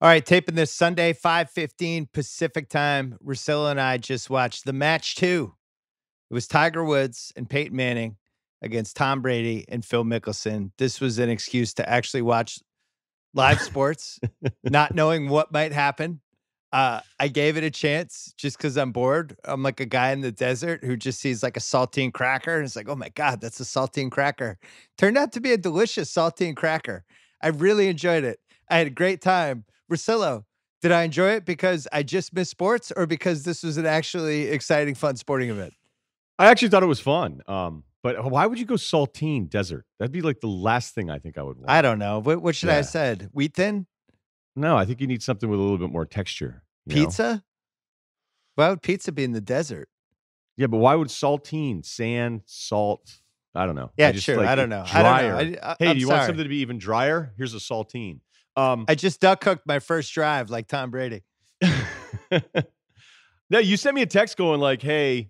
All right, taping this Sunday, 5:15 Pacific time. Russillo and I just watched the match two. It was Tiger Woods and Peyton Manning against Tom Brady and Phil Mickelson. This was an excuse to actually watch live sports, not knowing what might happen. I gave it a chance just because I'm bored. I'm like a guy in the desert who just sees like a saltine cracker and it's like, oh my God, that's a saltine cracker. Turned out to be a delicious saltine cracker. I really enjoyed it. I had a great time. Russillo, did I enjoy it because I just missed sports or because this was an actually exciting, fun sporting event? I actually thought it was fun. But why would you go saltine desert? That'd be like the last thing I think I would want. I don't know. What should I have Yeah. said? Wheat thin? No, I think you need something with a little bit more texture. You know? Pizza? Why would pizza be in the desert? Yeah, but why would saltine, sand, salt? I don't know. Yeah, I just sure. like I don't it's know. drier. I don't know. Hey, I'm do you want sorry. something to be even drier? Here's a saltine. Um, I just duck hooked my first drive like Tom Brady. no, you sent me a text going like, "Hey,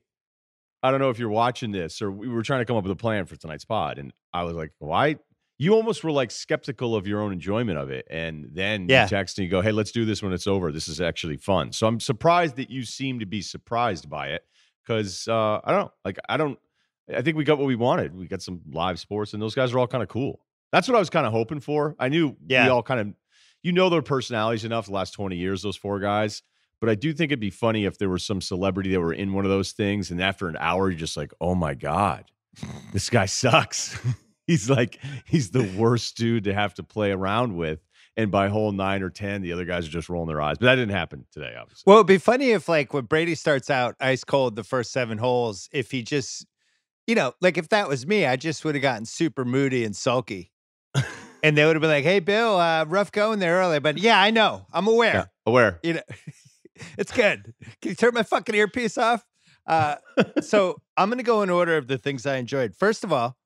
I don't know if you're watching this," or we were trying to come up with a plan for tonight's pod, and I was like, "Why?" You almost were like skeptical of your own enjoyment of it, and then Yeah. you text and you go, "Hey, let's do this when it's over. This is actually fun." So I'm surprised that you seem to be surprised by it because I don't know, like I don't. I think we got what we wanted. We got some live sports, and those guys are all kind of cool. That's what I was kind of hoping for. I knew we Yeah. all kind of, their personalities enough the last 20 years, those four guys. But I do think it'd be funny if there was some celebrity that were in one of those things, and after an hour, you're just like, "Oh my God, this guy sucks." He's the worst dude to have to play around with. And by hole 9 or 10, the other guys are just rolling their eyes. But that didn't happen today, obviously. Well, it'd be funny if like when Brady starts out ice cold the first 7 holes, if he just, like if that was me, I just would have gotten super moody and sulky. And they would have been like, "Hey, Bill, rough going there early." But yeah, I know. I'm aware. Yeah, aware. It's good. Can you turn my fucking earpiece off? So I'm going to go in order of the things I enjoyed. First of all,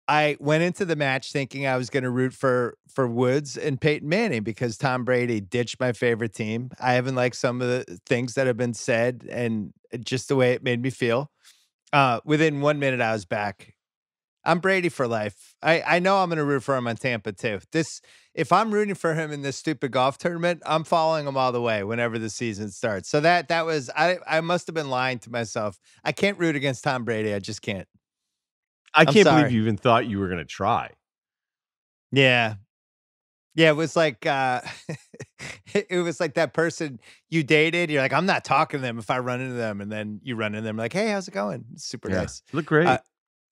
I went into the match thinking I was going to root for Woods and Peyton Manning because Tom Brady ditched my favorite team. I haven't liked some of the things that have been said and just the way it made me feel. Within 1 minute, I was back. I'm Brady for life. I know I'm going to root for him on Tampa too. If I'm rooting for him in this stupid golf tournament, I'm following him all the way whenever the season starts. So that was I must have been lying to myself. I can't root against Tom Brady. I just can't. I can't believe sorry. you even thought you were going to try. Yeah. Yeah, it was like it was like that person you dated. You're like, I'm not talking to them if I run into them, and then you run into them like, "Hey, how's it going?" It's super nice. Look great.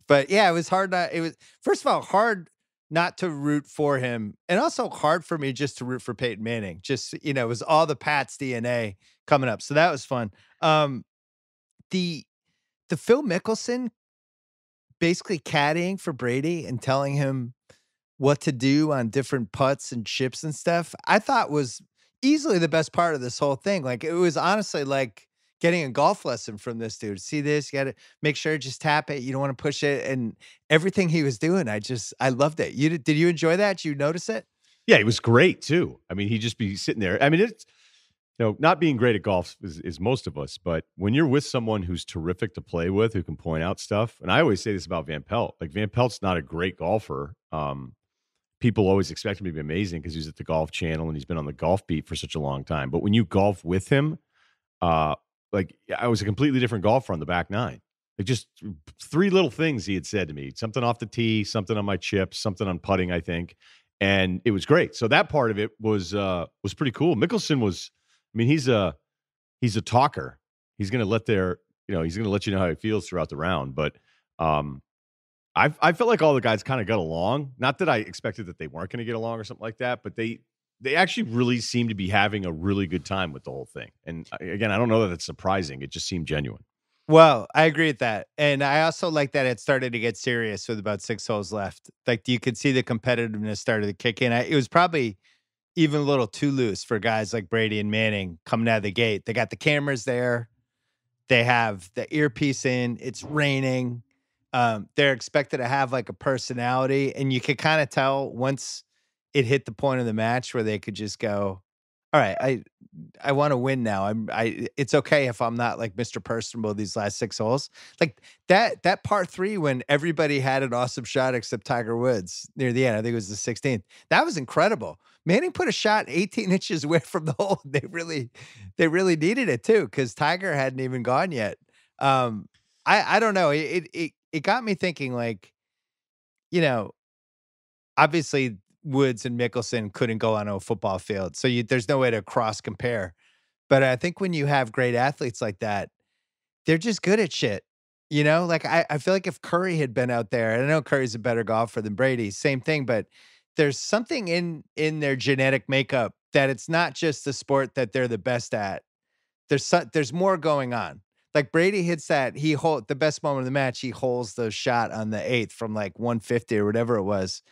But yeah, it was hard. It was first of all hard not to root for him, and also hard for me just to root for Peyton Manning. Just it was all the Pats DNA coming up, so that was fun. The Phil Mickelson basically caddying for Brady and telling him what to do on different putts and chips and stuff, I thought was easily the best part of this whole thing. Like it was honestly like getting a golf lesson from this dude. See this, you got to make sure just tap it. You don't want to push it, and everything he was doing, I loved it. Did you enjoy that? Did you notice it? Yeah, it was great too. I mean, he'd just be sitting there. I mean, it's not being great at golf is most of us, but when you're with someone who's terrific to play with, who can point out stuff, and I always say this about Van Pelt, like Van Pelt's not a great golfer. People always expect him to be amazing because he's at the Golf Channel and he's been on the golf beat for such a long time. But when you golf with him, like I was a completely different golfer on the back nine. Like just 3 little things he had said to me, something off the tee, something on my chips, something on putting, I think. And it was great. So that part of it was pretty coul. Mickelson was, I mean, he's a talker. He's going to he's going to let you know how he feels throughout the round. But I felt like all the guys kind of got along. Not that I expected that they weren't going to get along or something like that, but they actually really seemed to be having a really good time with the whole thing. And again, I don't know that that's surprising. It just seemed genuine. Well, I agree with that. And I also like that it started to get serious with about 6 holes left. Like you could see the competitiveness started to kick in. It was probably even a little too loose for guys like Brady and Manning coming out of the gate. They got the cameras there. They have the earpiece in. It's raining. They're expected to have like a personality. And you could kind of tell once it hit the point of the match where they could just go, all right, I want to win now. It's okay if I'm not like Mr. Personable these last 6 holes. Like that par 3 when everybody had an awesome shot except Tiger Woods near the end. I think it was the 16th. That was incredible. Manning put a shot 18 inches away from the hole. They really needed it too because Tiger hadn't even gone yet. I don't know. It got me thinking like, you know, obviously Woods and Mickelson couldn't go on a football field. So there's no way to cross compare. But I think when you have great athletes like that, they're just good at shit. Like I feel like if Curry had been out there, and I know Curry's a better golfer than Brady, same thing, but there's something in their genetic makeup that it's not just the sport that they're the best at. There's more going on. Like Brady hits that, the best moment of the match, he holds the shot on the 8th from like 150 or whatever it was.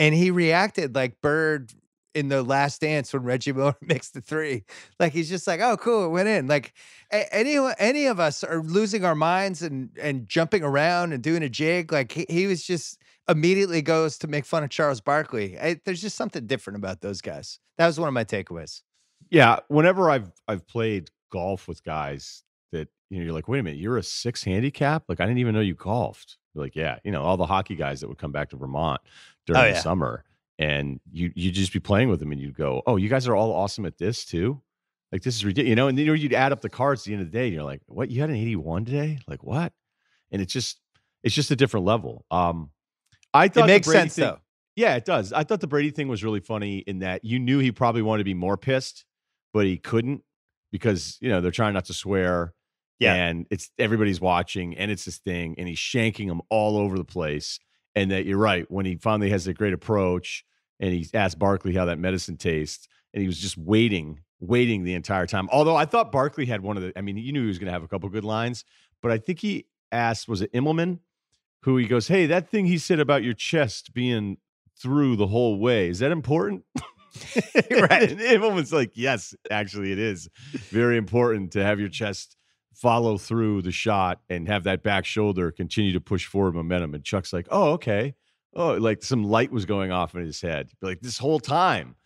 And he reacted like Bird in the Last Dance when Reggie Miller makes the 3. Like he's just like, "Oh, cool, it went in." Like any of us are losing our minds and jumping around and doing a jig. Like he was just immediately goes to make fun of Charles Barkley. There's just something different about those guys. That was one of my takeaways. Yeah, whenever I've played golf with guys that you're like, wait a minute, you're a 6 handicap? Like I didn't even know you golfed. You're like, yeah, all the hockey guys that would come back to Vermont Oh during the yeah. summer, and you just be playing with them, and you'd go, oh, you guys are all awesome at this too. Like this is ridiculous, and then you'd add up the cards at the end of the day, and you're like, what? You had an 81 today? Like what? And it's just a different level. I thought It makes the Brady sense thing, though. yeah, it does. I thought the Brady thing was really funny in that you knew he probably wanted to be more pissed, but he couldn't because they're trying not to swear, Yeah. and it's everybody's watching, and it's this thing, and he's shanking them all over the place. And that you're right, when he finally has a great approach, and he asked Barkley how that medicine tastes, and he was just waiting the entire time. Although I thought Barkley had one of the, I mean, you knew he was going to have a couple good lines, but I think he asked, was it Immelman, who he goes, "Hey, that thing he said about your chest being through the whole way, is that important?" Right. And everyone's like, yes, actually, it is very important to have your chest follow through the shot and have that back shoulder continue to push forward momentum. And Chuck's like, oh, okay. Oh, like some light was going off in his head, like this whole time.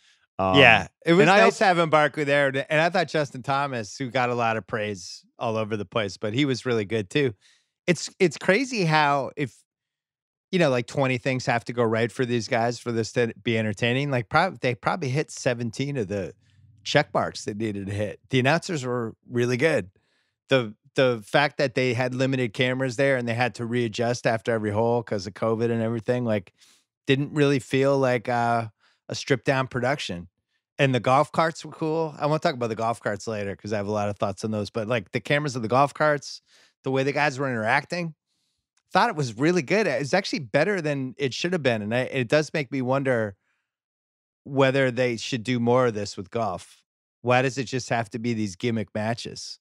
Yeah, it was and nice having Barkley there, and I thought Justin Thomas, who got a lot of praise all over the place, but he was really good too. It's crazy how if like 20 things have to go right for these guys for this to be entertaining. Like they probably hit 17 of the check marks that needed to hit. The announcers were really good. The fact that they had limited cameras there and they had to readjust after every hole because of COVID and everything, like didn't really feel like a stripped down production. And the golf carts were cool. I want to talk about the golf carts later because I have a lot of thoughts on those. But like the cameras of the golf carts, the way the guys were interacting, thought it was really good. It's actually better than it should have been. And it does make me wonder whether they should do more of this with golf. Why does it just have to be these gimmick matches?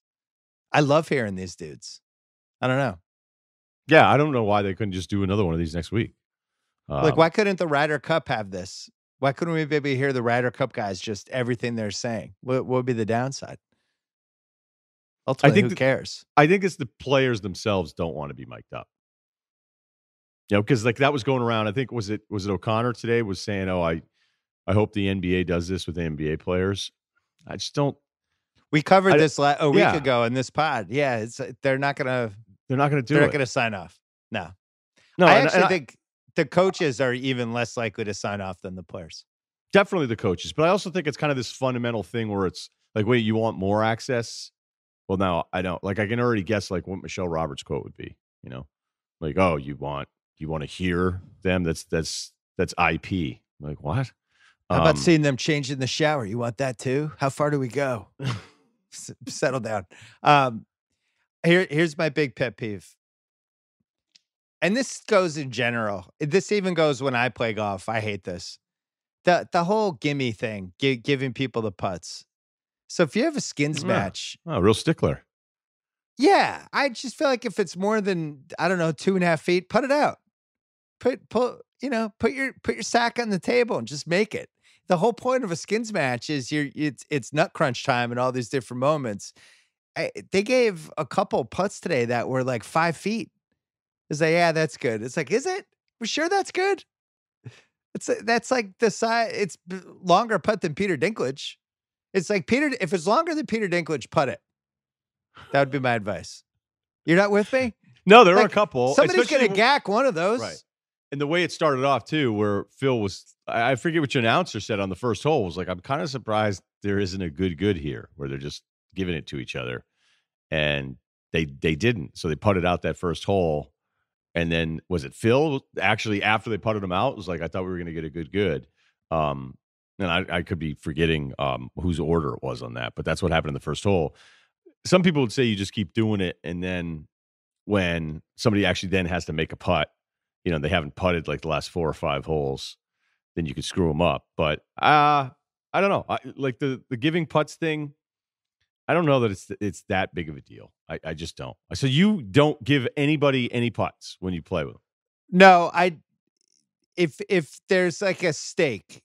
I love hearing these dudes. I don't know. Yeah, I don't know why they couldn't just do another one of these next week. Like, why couldn't the Ryder Cup have this? Why couldn't we maybe hear the Ryder Cup guys just everything they're saying? What would be the downside? Ultimately, who cares? I think it's the players themselves don't want to be mic'd up. Because like that was going around. I think was it O'Connor today was saying, "Oh, I hope the NBA does this with the NBA players." I just don't. We covered this a week yeah. ago in this pod. Yeah, they're not gonna do They're it. not gonna sign off. No. I actually think the coaches are even less likely to sign off than the players. Definitely the coaches, but I also think it's kind of this fundamental thing where it's like, wait, you want more access? Well, now I don't. Like I can already guess like what Michelle Roberts' quote would be. Like, oh, you want to hear them? That's IP. I'm like, what? How about seeing them change in the shower? You want that too? How far do we go? Settle down. Here's my big pet peeve. And this goes in general. This even goes when I play golf. I hate this. The whole gimme thing, giving people the putts. So if you have a skins match, real stickler. Yeah, I just feel like if it's more than 2.5 feet, put it out. Put your sack on the table and just make it. The whole point of a skins match is it's nut crunch time and all these different moments. They gave a couple putts today that were like 5 feet. It's like, yeah, that's good. It's like, is it? We're sure that's good. That's like the size. It's longer putt than Peter Dinklage. It's like Peter. If it's longer than Peter Dinklage, putt it. That would be my advice. You're not with me? No, there Like, were a couple. Somebody's especially going to gack one of those. Right. And the way it started off, too, where Phil was, I forget what your announcer said on the first hole, was like, I'm kind of surprised there isn't a good here, where they're just giving it to each other. And they didn't. So they putted out that first hole. And then, was it Phil? Actually, after they putted him out, it was like, I thought we were going to get a good. And I could be forgetting whose order it was on that, but that's what happened in the first hole. Some people would say you just keep doing it, and then when somebody actually then has to make a putt, they haven't putted like the last 4 or 5 holes, then you could screw them up. But I don't know. Like the giving putts thing, I don't know that it's that big of a deal. I just don't. So you don't give anybody any putts when you play with them? No, if there's like a stake,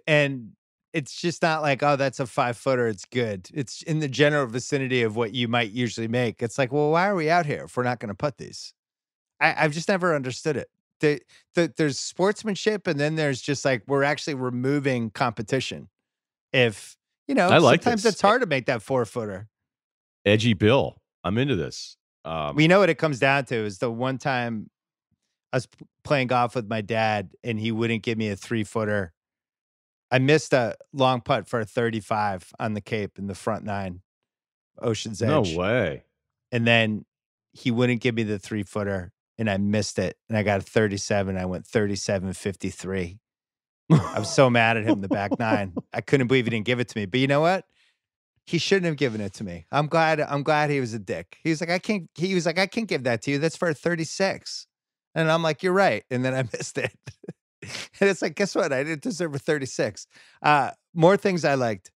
and it's just not like, oh, that's a 5-footer, it's good. It's in the general vicinity of what you might usually make. It's like, well, why are we out here if we're not going to putt these? I've just never understood it. There's sportsmanship, and then there's just like, we're actually removing competition. If, I like sometimes this. it's hard to make that 4-footer. Edgy Bill, I'm into this. We know what it comes down to is the one time I was playing golf with my dad, and he wouldn't give me a 3-footer. I missed a long putt for a 35 on the Cape in the front 9, Ocean's Edge. No way. And then he wouldn't give me the 3-footer, and I missed it. And I got a 37. I went 37-53. I was so mad at him in the back 9. I couldn't believe he didn't give it to me. But you know what? He shouldn't have given it to me. I'm glad he was a dick. He was like, I can't give that to you. That's for a 36. And I'm like, you're right. And then I missed it. And it's like, guess what? I didn't deserve a 36. More things I liked.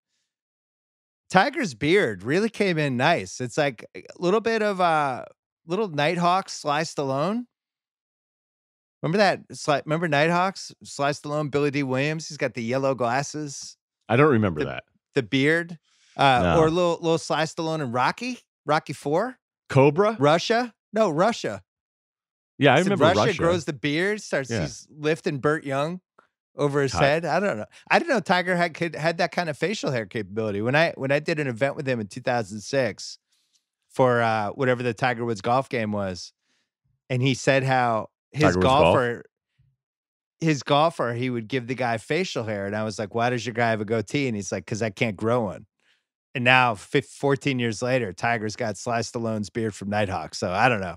Tiger's beard really came in nice. It's like a little bit of little Nighthawks, Sly Stallone. Remember that? Remember Nighthawks, Sly Stallone, Billy D. Williams? He's got the yellow glasses. I don't remember that. The beard. No. Or a little Sly Stallone and Rocky 4. Cobra? Russia? No, Russia. Yeah, I remember Russia. Grows the beard, he's lifting Burt Young over his head. I don't know. I didn't know Tiger had that kind of facial hair capability. When I did an event with him in 2006 for whatever the Tiger Woods golf game was, and he said how his golfer, he would give the guy facial hair, and I was like, why does your guy have a goatee? And he's like, because I can't grow one. And now 14 years later, Tiger's got Sly Stallone's beard from Nighthawk. So I don't know.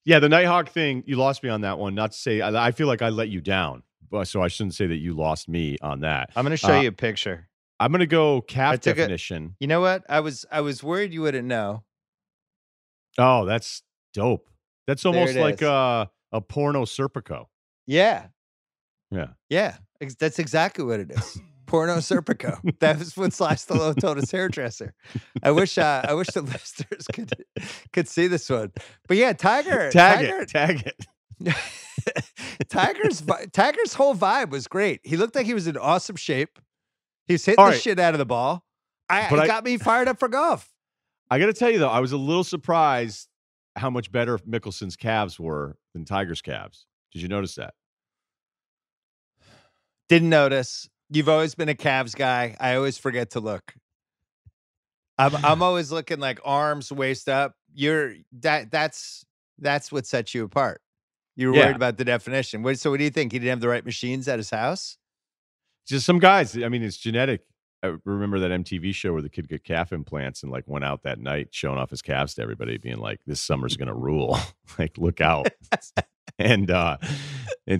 Yeah, the Nighthawk thing, you lost me on that one. Not to say, I feel like I let you down, so I shouldn't say that you lost me on that. I'm going to show you a picture. I'm going to go calf definition. You know what? I was worried you wouldn't know. Oh, that's dope. That's almost like a porno Serpico. Yeah. Yeah. Yeah. That's exactly what it is. Porno Serpico. That was when Sly Stallone told his hairdresser. I wish the listeners could see this one. But yeah, Tiger. Tag it. Tiger's whole vibe was great. He looked like he was in awesome shape. He was hitting the shit out of the ball. It got me fired up for golf. I got to tell you though, I was a little surprised how much better Mickelson's calves were than Tiger's calves. Did you notice that? Didn't notice. You've always been a calves guy. I always forget to look. I'm always looking like arms, waist up. That's what sets you apart. You were worried about the definition. So what do you think? He didn't have the right machines at his house? Just some guys. I mean, it's genetic. I remember that MTV show where the kid got calf implants and like went out that night showing off his calves to everybody, being like, "This summer's gonna rule." Like, look out. And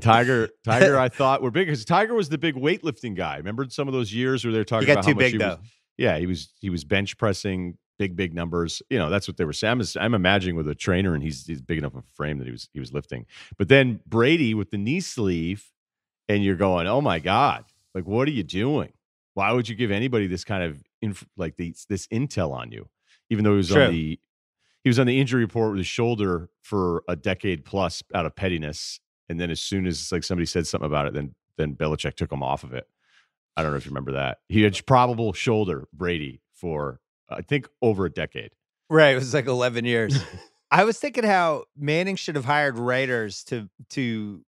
Tiger, I thought were big because Tiger was the big weightlifting guy. Remember some of those years where they're talking about how much he was. Yeah, he was bench pressing big numbers. That's what they were saying. I'm imagining with a trainer, and he's big enough of a frame that he was lifting. But then Brady with the knee sleeve, and you're going, oh my God, like what are you doing? Why would you give anybody this kind of this intel on you? Even though he was on the injury report with his shoulder for a decade plus out of pettiness, and then as soon as like somebody said something about it, then Belichick took him off of it. I don't know if you remember that. He had probable shoulder, Brady, for I think over a decade. Right, it was like 11 years. I was thinking how Manning should have hired writers to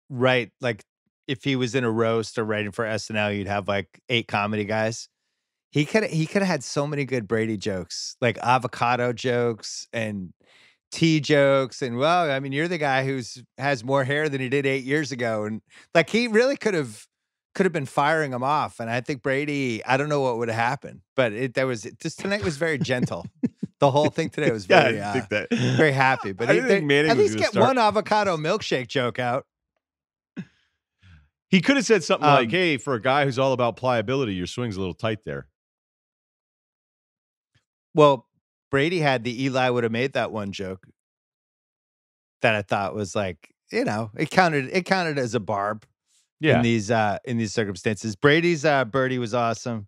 write, like if he was in a roast or writing for SNL, you'd have like 8 comedy guys. He could have had so many good Brady jokes, like avocado jokes and tea jokes, and well, I mean, you're the guy has more hair than he did 8 years ago, and like he really could have been firing him off, and I think Brady, I don't know what would have happened, but this tonight was very gentle. The whole thing today was Yeah, I very didn't think that. very happy, but I didn't think Manning at was least going to get start. one avocado milkshake joke out. He could have said something like, Um, "Hey, for a guy who's all about pliability, your swing's a little tight there." Well, Brady had the Eli would have made that one joke that I thought was like, it counted as a barb Yeah. in these circumstances. Brady's birdie was awesome.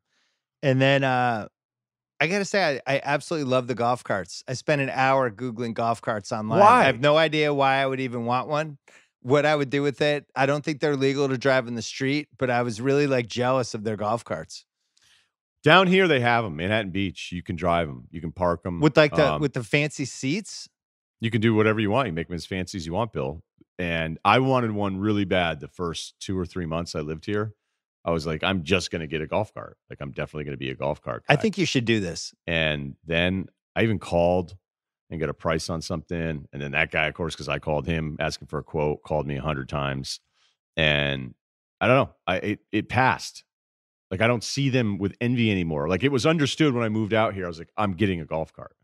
And then I gotta say, I absolutely love the golf carts. I spent an hour Googling golf carts online. I have Why? no idea why I would even want one, what I would do with it. I don't think they're legal to drive in the street, but I was really like jealous of their golf carts. Down here, they have them. Manhattan Beach. You can drive them. You can park them. With like the fancy seats. You can do whatever you want. You make them as fancy as you want, Bill. And I wanted one really bad the first 2 or 3 months I lived here. I was like, I'm just going to get a golf cart. Like, I'm definitely going to be a golf cart guy. I think you should do this. And then I even called and got a price on something. And then that guy, of course, because I called him asking for a quote, called me 100 times. And I don't know. It passed. Like, I don't see them with envy anymore. Like, it was understood when I moved out here. I was like, I'm getting a golf cart.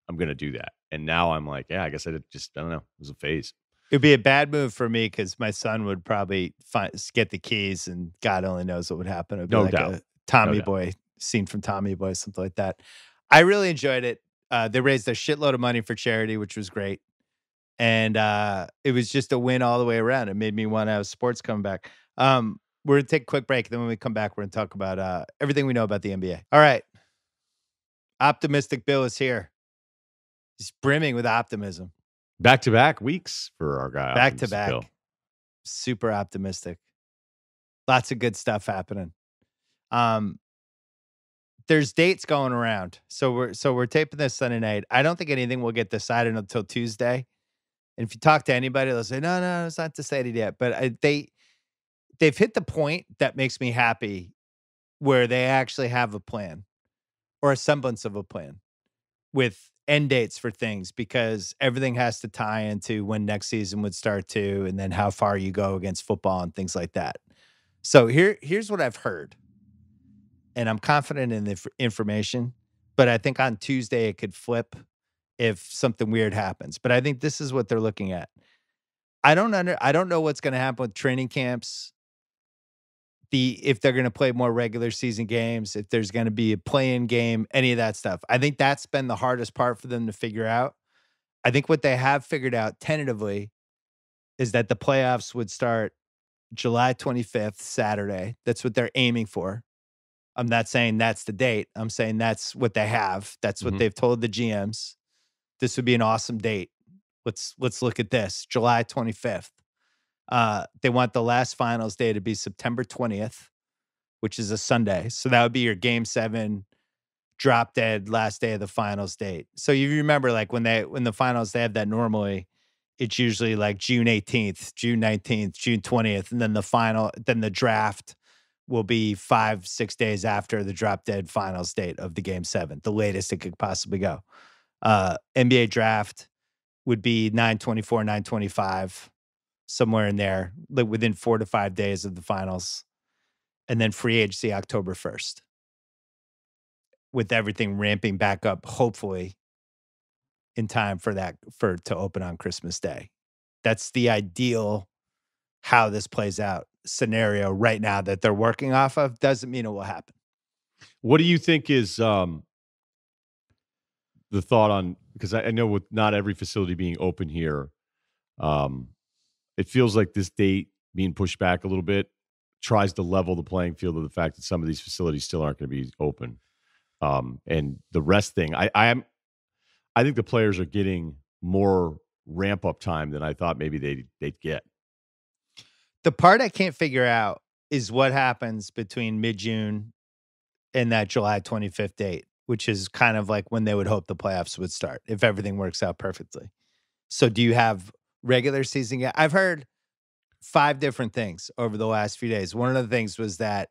I'm going to do that. And now I'm like, yeah, I guess I don't know. It was a phase. It'd be a bad move for me because my son would probably get the keys, and God only knows what would happen. It'd be No like doubt. a Tommy Boy scene from Tommy Boy, something like that. I really enjoyed it. They raised a shitload of money for charity, which was great. And it was just a win all the way around. It made me want to have sports coming back. We're going to take a quick break. Then when we come back, we're going to talk about everything we know about the NBA. All right. Optimistic Bill is here. He's brimming with optimism. Back-to-back weeks for our guy. Back-to-back. Bill. Super optimistic. Lots of good stuff happening. There's dates going around. So we're taping this Sunday night. I don't think anything will get decided until Tuesday. And if you talk to anybody, they'll say, no, it's not decided yet. But they've hit the point that makes me happy where they actually have a plan or a semblance of a plan with end dates for things, because everything has to tie into when next season would start to, and then how far you go against football and things like that. So here's what I've heard, and I'm confident in the information, but I think on Tuesday it could flip if something weird happens. But I think this is what they're looking at. I don't know what's going to happen with training camps. If they're going to play more regular season games, if there's going to be a play-in game, any of that stuff. I think that's been the hardest part for them to figure out. I think what they have figured out tentatively is that the playoffs would start July 25th, Saturday. That's what they're aiming for. I'm not saying that's the date. I'm saying that's what they have. That's what they've told the GMs. This would be an awesome date. Let's look at this. July 25th. They want the last finals day to be September 20th, which is a Sunday. So that would be your game 7 drop dead last day of the finals date. So you remember, like when the finals, they have that normally, it's usually like June 18th, June 19th, June 20th. And then the draft will be 5-6 days after the drop dead finals date of the game 7, the latest it could possibly go. NBA draft would be 9/24, 9/25. Somewhere in there, like within 4 to 5 days of the finals. And then free agency October 1st. With everything ramping back up, hopefully, in time to open on Christmas Day. That's the ideal how this plays out scenario right now that they're working off of. Doesn't mean it will happen. What do you think is the thought on, because I know with not every facility being open here, it feels like this date being pushed back a little bit tries to level the playing field of the fact that some of these facilities still aren't going to be open. And the rest thing, I think the players are getting more ramp up time than I thought maybe they'd get. The part I can't figure out is what happens between mid-June and that July 25th date, which is kind of like when they would hope the playoffs would start if everything works out perfectly. So do you have regular season? I've heard 5 different things over the last few days. One of the things was that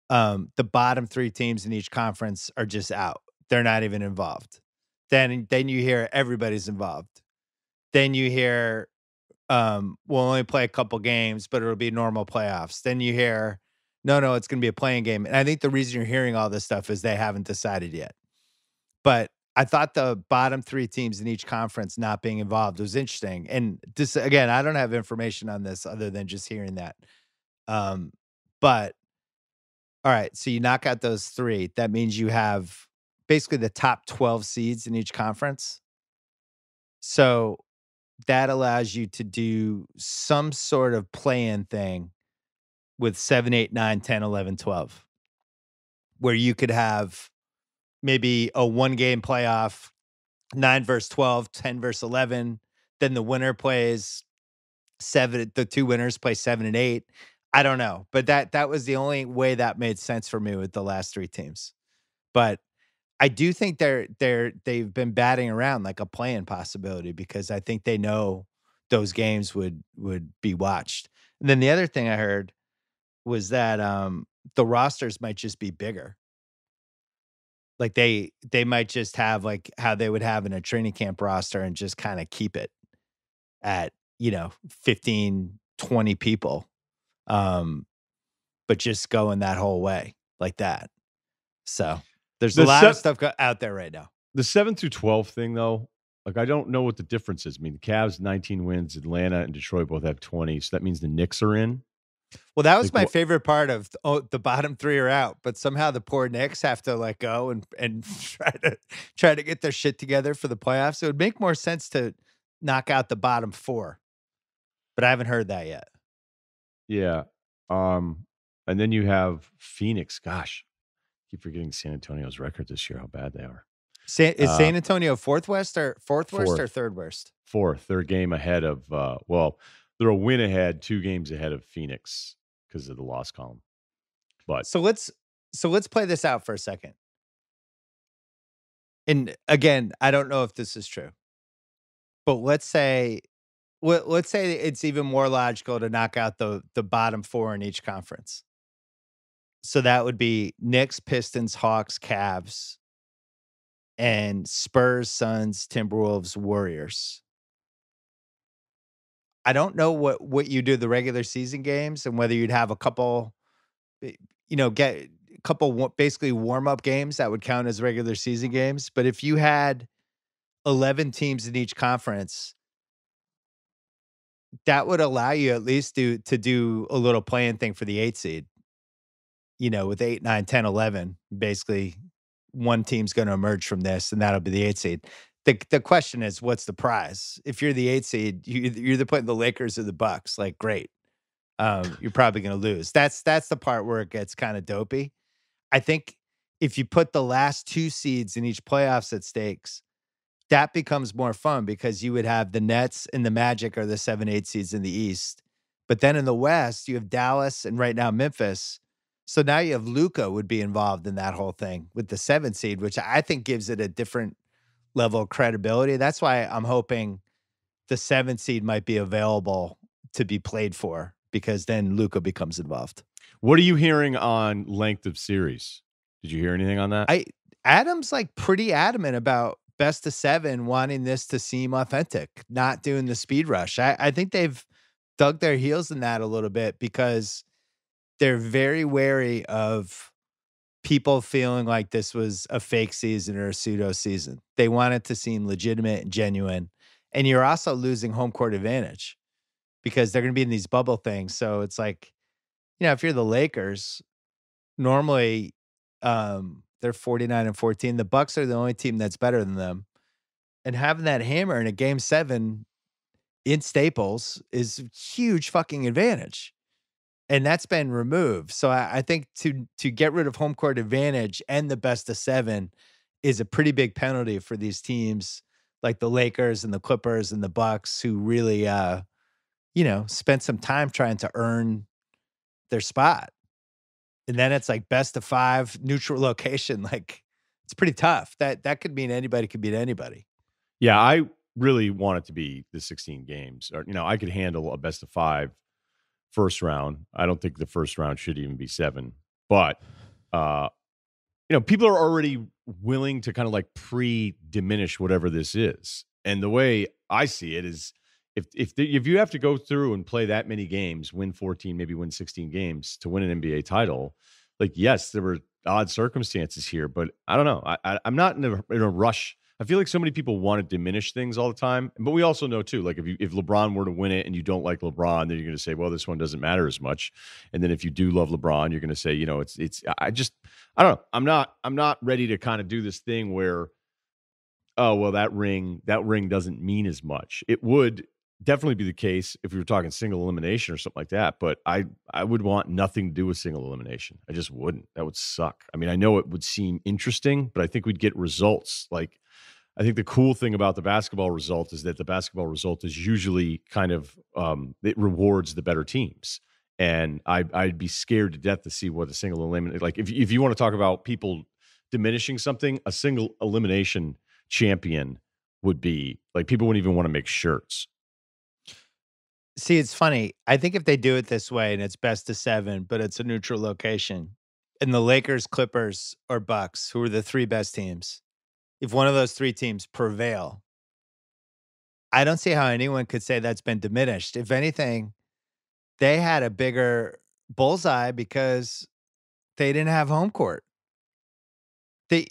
the bottom 3 teams in each conference are just out. They're not even involved. Then you hear everybody's involved. Then you hear, we'll only play a couple games, but it'll be normal playoffs. Then you hear, no, it's gonna be a playing game. And I think the reason you're hearing all this stuff is they haven't decided yet. But I thought the bottom 3 teams in each conference not being involved was interesting. And this again, I don't have information on this other than just hearing that. Um, but all right, so you knock out those 3. That means you have basically the top 12 seeds in each conference. So that allows you to do some sort of play-in thing with 7, 8, 9, 10, 11, 12, where you could have maybe a one-game playoff, 9 versus 12, 10 versus 11. Then the winner plays 7. The 2 winners play 7 and 8. I don't know, but that was the only way that made sense for me with the last 3 teams. But I do think they've been batting around like a play-in possibility because I think they know those games would be watched. And then the other thing I heard was that, the rosters might just be bigger. Like, they might just have, like, how they would have in a training camp roster and just kinda keep it at, 15, 20 people, um, but just going that whole way like that. So, there's a The lot of se stuff go out there right now. the 7 through 12 thing, though, like, I don't know what the difference is. I mean, the Cavs, 19 wins, Atlanta and Detroit both have 20, so that means the Knicks are in. Well, that was Like, my wha favorite part of the bottom 3 are out, but somehow the poor Knicks have to, like, go and try to get their shit together for the playoffs. It would make more sense to knock out the bottom 4, but I haven't heard that yet. Yeah, and then you have Phoenix. Gosh, keep forgetting San Antonio's record this year, how bad they are. Is Uh, San Antonio 4th worst or 4th. 3rd worst? 4th. They're a game ahead of, well, they're a win ahead, 2 games ahead of Phoenix because of the loss column. But So let's play this out for a second. And again, I don't know if this is true, but let's say it's even more logical to knock out the bottom 4 in each conference. So that would be Knicks, Pistons, Hawks, Cavs, and Spurs, Suns, Timberwolves, Warriors. I don't know what you do the regular season games and whether you'd have a couple, eh, get a couple basically warm up games that would count as regular season games. But if you had 11 teams in each conference, that would allow you at least to do a little playing thing for the 8 seed. With 8, 9, 10, 11, basically one team's going to emerge from this, and that'll be the 8 seed. The question is, what's the prize? If you're the 8 seed, you're either putting the Lakers or the Bucks. Like, great, you're probably going to lose. That's the part where it gets kind of dopey. I think if you put the last 2 seeds in each playoffs at stakes, that becomes more fun because you would have the Nets and the Magic are the 7, 8 seeds in the East. But then in the West, you have Dallas and right now Memphis. So now you have Luca would be involved in that whole thing with the 7 seed, which I think gives it a different level of credibility. That's why I'm hoping the 7 seed might be available to be played for because then Luca becomes involved. what are you hearing on length of series? Did you hear anything on that? I Adam's like pretty adamant about best of 7 wanting this to seem authentic, not doing the speed rush. I think they've dug their heels in that a little bit because they're very wary of people feeling like this was a fake season or a pseudo season. They want it to seem legitimate and genuine. And you're also losing home court advantage because they're going to be in these bubble things. So it's like, if you're the Lakers, normally they're 49 and 14. The Bucks are the only team that's better than them. And having that hammer in a game 7 in Staples is huge fucking advantage. And that's been removed. So I think to get rid of home court advantage and the best of 7 is a pretty big penalty for these teams like the Lakers and the Clippers and the Bucks who really spent some time trying to earn their spot. And then it's like best of 5 neutral location. Like it's pretty tough. That could mean anybody could beat anybody. Yeah, I really want it to be the 16 games. Or, I could handle a best of 5 first round. I don't think the first round should even be 7. But people are already willing to kind of like pre-diminish whatever this is. And the way I see it is, if you have to go through and play that many games, win 14, maybe win 16 games to win an NBA title, like, yes, there were odd circumstances here, but I don't know. I'm not in a rush. I feel like so many people want to diminish things all the time, but we also know too, like if LeBron were to win it and you don't like LeBron, then you're going to say, well, this one doesn't matter as much. And then if you do love LeBron, you're going to say, I don't know. I'm not ready to kind of do this thing where, oh, well, that ring doesn't mean as much. It would definitely be the case if we were talking single elimination or something like that. But I would want nothing to do with single elimination. I just wouldn't. That would suck. I mean, I know it would seem interesting, but I think we'd get results. Like, I think the cool thing about the basketball result is that the basketball result is usually kind of it rewards the better teams. And I'd be scared to death to see what a single elimination, like if you want to talk about people diminishing something, a single elimination champion would be like, people wouldn't even want to make shirts. See, it's funny. I think if they do it this way and it's best of 7, but it's a neutral location, and the Lakers, Clippers, or Bucks, who are the 3 best teams, if one of those 3 teams prevail, I don't see how anyone could say that's been diminished. If anything, they had a bigger bullseye because they didn't have home court. They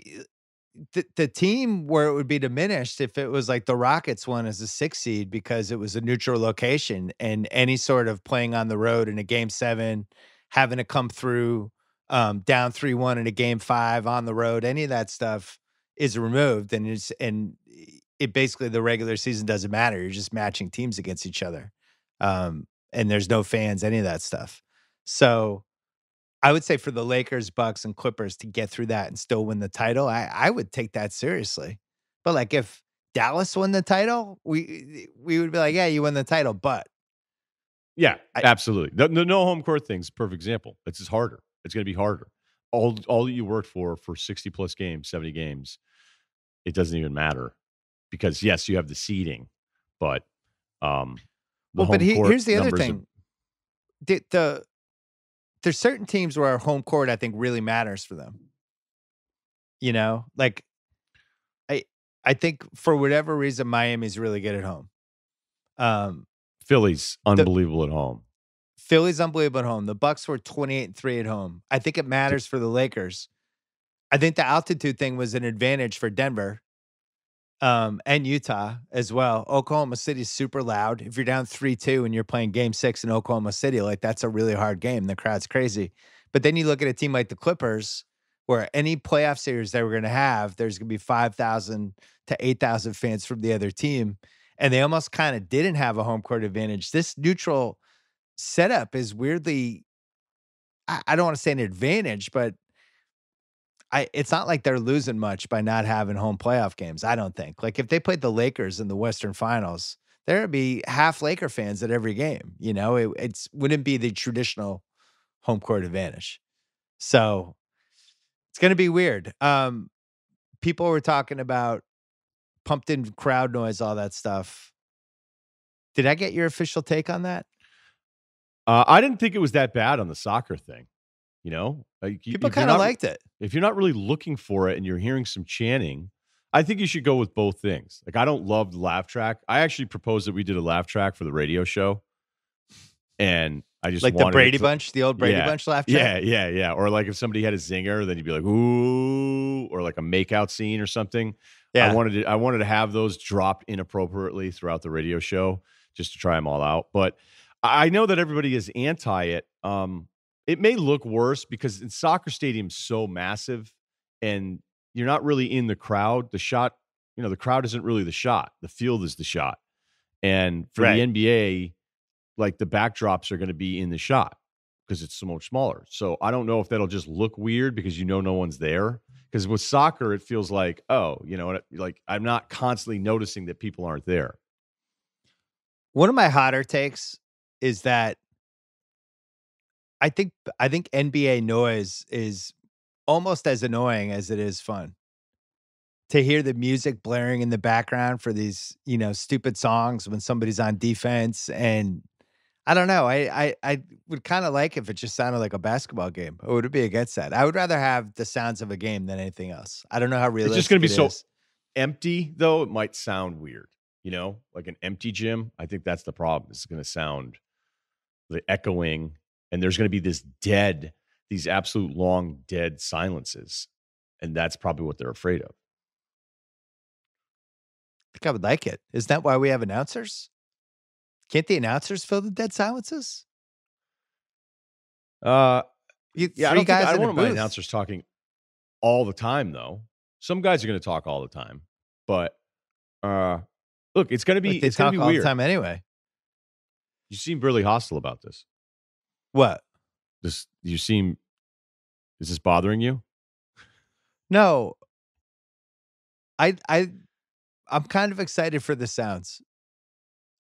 the team where it would be diminished if it was like the Rockets won as a 6 seed because it was a neutral location, and any sort of playing on the road in a game 7, having to come through down 3-1 in a game 5 on the road, any of that stuff is removed, and it basically, the regular season doesn't matter. You're just matching teams against each other. And there's no fans, any of that stuff. So I would say for the Lakers, Bucks, and Clippers to get through that and still win the title, I would take that seriously. But like if Dallas won the title, we would be like, yeah, you won the title. But yeah, absolutely. The no home court thing's a perfect example. It's just harder. It's going to be harder. All that you worked for 60 plus games, 70 games, it doesn't even matter because yes, you have the seeding, but here's the other thing. There's certain teams where home court, I think, really matters for them. Like I think for whatever reason, Miami's really good at home. Philly's unbelievable at home. Philly's unbelievable at home. The Bucks were 28-3 at home. I think it matters for the Lakers. I think the altitude thing was an advantage for Denver. And Utah as well. Oklahoma City's super loud. If you're down 3-2 and you're playing game 6 in Oklahoma City, like that's a really hard game. The crowd's crazy. But then you look at a team like the Clippers, where any playoff series they were going to have, there's going to be 5,000 to 8,000 fans from the other team. And they almost kind of didn't have a home court advantage. This neutral setup is weirdly, I don't want to say an advantage, but it's not like they're losing much by not having home playoff games, I don't think. Like, if they played the Lakers in the Western Finals, there would be half Laker fans at every game, It wouldn't be the traditional home court advantage. So, it's gonna be weird. People were talking about pumped in crowd noise, all that stuff. Did I get your official take on that? I didn't think it was that bad on the soccer thing. Like people kind of liked it. If you're not really looking for it and you're hearing some chanting, I think you should go with both things. Like, I don't love the laugh track. I actually proposed that we did a laugh track for the radio show, and I just like the Brady Bunch, the old Brady Bunch laugh track. Yeah. Or like if somebody had a zinger, then you'd be like, ooh, or like a makeout scene or something. Yeah, I wanted to have those drop inappropriately throughout the radio show just to try them all out. But I know that everybody is anti it. It may look worse because in soccer stadiums so massive and you're not really in the crowd. The shot, the crowd isn't really the shot. The field is the shot. And for the NBA, like the backdrops are going to be in the shot because it's so much smaller. So I don't know if that'll just look weird because no one's there. Because with soccer, it feels like, like I'm not constantly noticing that people aren't there. One of my hotter takes is that I think NBA noise is almost as annoying as it is fun. To hear the music blaring in the background for these, stupid songs when somebody's on defense, and I don't know. I would kind of like if it just sounded like a basketball game. I would be against that. I would rather have the sounds of a game than anything else. I don't know how It's just going realistic to be it so is. empty, though. It might sound weird, like an empty gym. I think that's the problem. It's going to sound the echoing, and there's going to be these absolute long dead silences, and that's probably what they're afraid of. I think I would like it. Isn't that why we have announcers? Can't the announcers fill the dead silences? Yeah, Three I don't guys in a want my booth. announcers talking all the time, though. Some guys are going to talk all the time, but look, it's going to be Like they it's going talk to be all weird. the time anyway. You seem really hostile about this. What? Is this bothering you? No. I'm kind of excited for the sounds.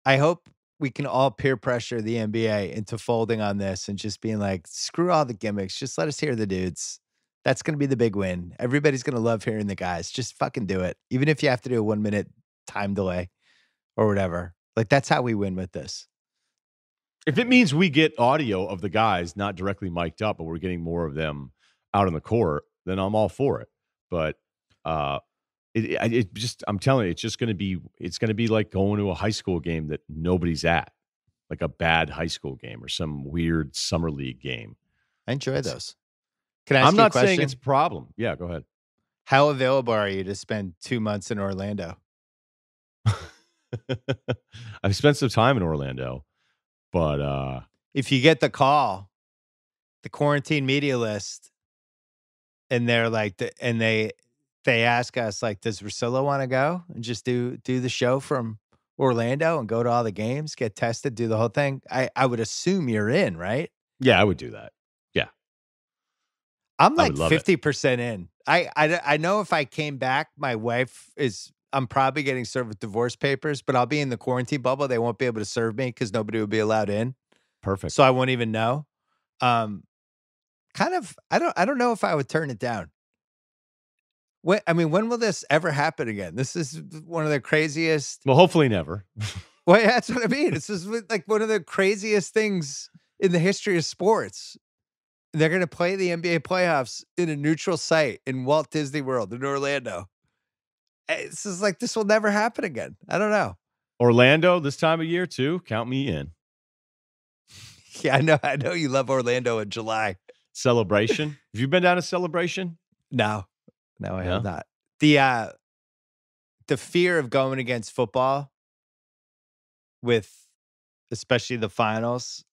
I hope we can all peer pressure the NBA into folding on this and just being like, screw all the gimmicks. Just let us hear the dudes. That's going to be the big win. Everybody's going to love hearing the guys. Just fucking do it. Even if you have to do a 1 minute time delay or whatever. Like, that's how we win with this. If it means we get audio of the guys not directly mic'd up, but we're getting more of them out on the court, then I'm all for it. But I'm telling you, it's going to be like going to a high school game that nobody's at, like a bad high school game or some weird summer league game. I enjoy those. Can I ask I'm you a not saying question? it's a problem. Yeah, go ahead. How available are you to spend 2 months in Orlando? I've spent some time in Orlando, but if you get the call, the quarantine media list, and they're like, they ask us like, does Russillo want to go and just do the show from Orlando and go to all the games, get tested, do the whole thing? I would assume you're in, right? Yeah, I would do that. Yeah, I'm like 50% in. I know if I came back, I'm probably getting served with divorce papers, but I'll be in the quarantine bubble. They won't be able to serve me because nobody will be allowed in. Perfect. So I won't even know. I don't know if I would turn it down. When will this ever happen again? This is one of the craziest. Well, hopefully never. Well, yeah, that's what I mean. This is like one of the craziest things in the history of sports. They're going to play the NBA playoffs in a neutral site in Walt Disney World in Orlando. This is like, this will never happen again. I don't know. Orlando this time of year too. Count me in. Yeah, I know you love Orlando in July. Celebration. Have you been down to Celebration? No, I have not. The fear of going against football with especially the finals,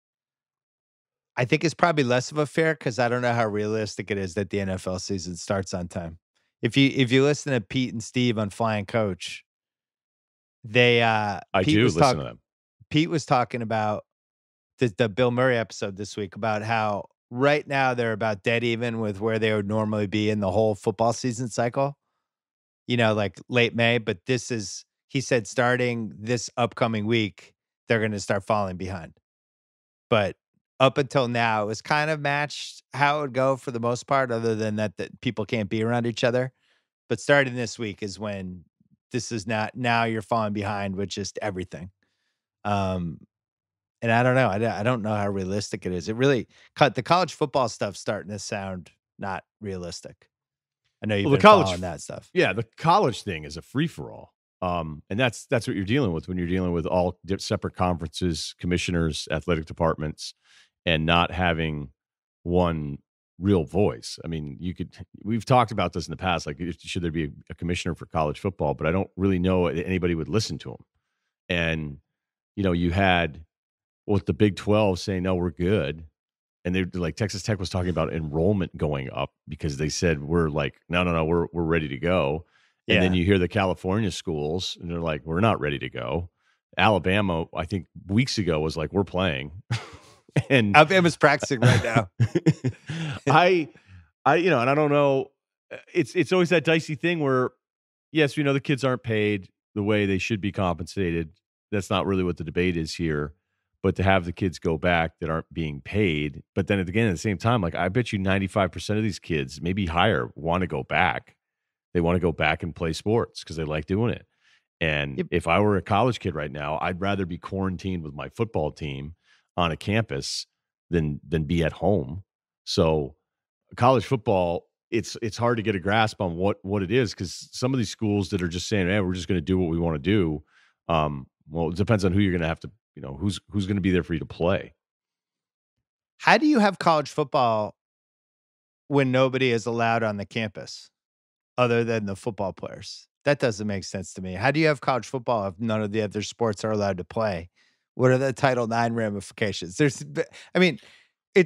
I think is probably less of a fear because I don't know how realistic it is that the NFL season starts on time. If you listen to Pete and Steve on Flying Coach, I do listen to them. Pete was talking about the Bill Murray episode this week about how right now they're about dead even with where they would normally be in the whole football season cycle, like late May. But he said, starting this upcoming week, they're going to start falling behind. But up until now, it was kind of matched how it would go for the most part, other than that people can't be around each other. But starting this week is when this is now you're falling behind with just everything. And I don't know. I don't know how realistic it is. It really the college football stuff starting to sound not realistic. I know you've been following that stuff. Yeah, the college thing is a free for all, and that's what you're dealing with when you're dealing with all separate conferences, commissioners, athletic departments, and not having one real voice. I mean, we've talked about this in the past. Like, should there be a commissioner for college football? But I don't really know anybody would listen to him. And you had with the Big 12 saying, no, we're good. And they're like, Texas Tech was talking about enrollment going up because they said, we're like, no, we're ready to go. And then you hear the California schools and they're like, we're not ready to go. Alabama, I think weeks ago was like, we're playing. And Alabama's practicing right now. and I don't know. It's always that dicey thing where, yes, the kids aren't paid the way they should be compensated. That's not really what the debate is here. But to have the kids go back that aren't being paid, but then again, at the same time, like I bet you 95% of these kids, maybe higher, want to go back. They want to go back and play sports because they like doing it. And if I were a college kid right now, I'd rather be quarantined with my football team on a campus than be at home. So college football, it's hard to get a grasp on what it is, because some of these schools that are just saying, "Hey, we're just going to do what we want to do." Well, it depends on who you're going to have to, who's going to be there for you to play. How do you have college football when nobody is allowed on the campus other than the football players? That doesn't make sense to me. How do you have college football if none of the other sports are allowed to play? What are the Title IX ramifications?